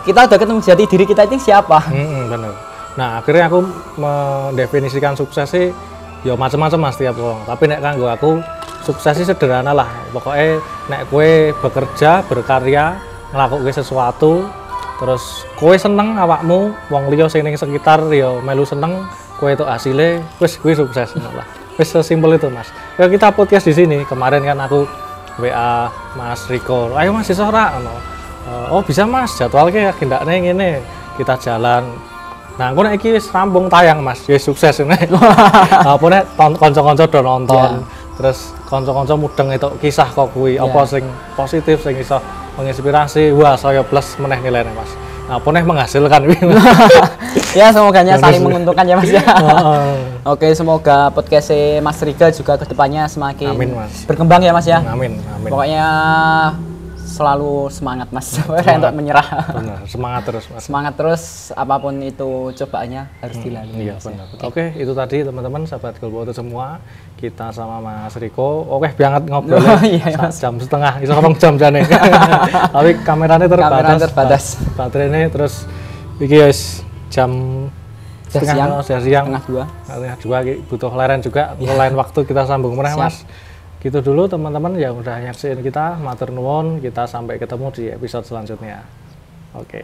kita udah ketemu jati diri kita itu siapa. Bener. Nah, akhirnya aku mendefinisikan sukses sih ya macam-macam Mas tiap orang. Tapi nek kanggo aku sukses sih sederhana lah. Pokoknya nek kowe bekerja, berkarya, ngelakuin sesuatu terus kowe seneng awakmu wong liya sing ning sekitar ya melu seneng kowe itu hasilnya wis kuwi sukses lah. Wis sesimpel itu Mas. Ya kita podcast di sini kemarin kan aku WA Mas Riko, ayo Mas iso ora ngono. Oh bisa Mas, jadwalnya gendakne ngene. Kita jalan. Nah, aku nek iki wis rampung tayang Mas, ya sukses ngene. Apa nek kanca-kanca do nonton, terus kanca-kanca mudeng itu kisah kok kuwi apa sing positif sing iso menginspirasi, wah saya plus meneh nilainya Mas. Nah, apa nek menghasilkan ya semoganya saling menguntungkan ya Mas ya. Oke, semoga podcast Mas Riga juga kedepannya semakin berkembang ya Mas ya. Amin. Pokoknya selalu semangat Mas, untuk menyerah. Benar, semangat terus Mas. Semangat terus, apapun itu cobaannya harus dilalui. Iya benar. Oke, itu tadi teman-teman sahabat Golput semua, kita sama Mas Riko. Oke, banget ngobrol jam setengah, iso ngomong jam jane. Tapi kameranya terbatas. Baterainya terus iki guys jam siang, setengah dua butuh leren juga. Lain waktu kita sambung meneh Mas. Gitu dulu teman-teman yang udah nyaksiin kita, matur nuwun, kita sampai ketemu di episode selanjutnya. Oke.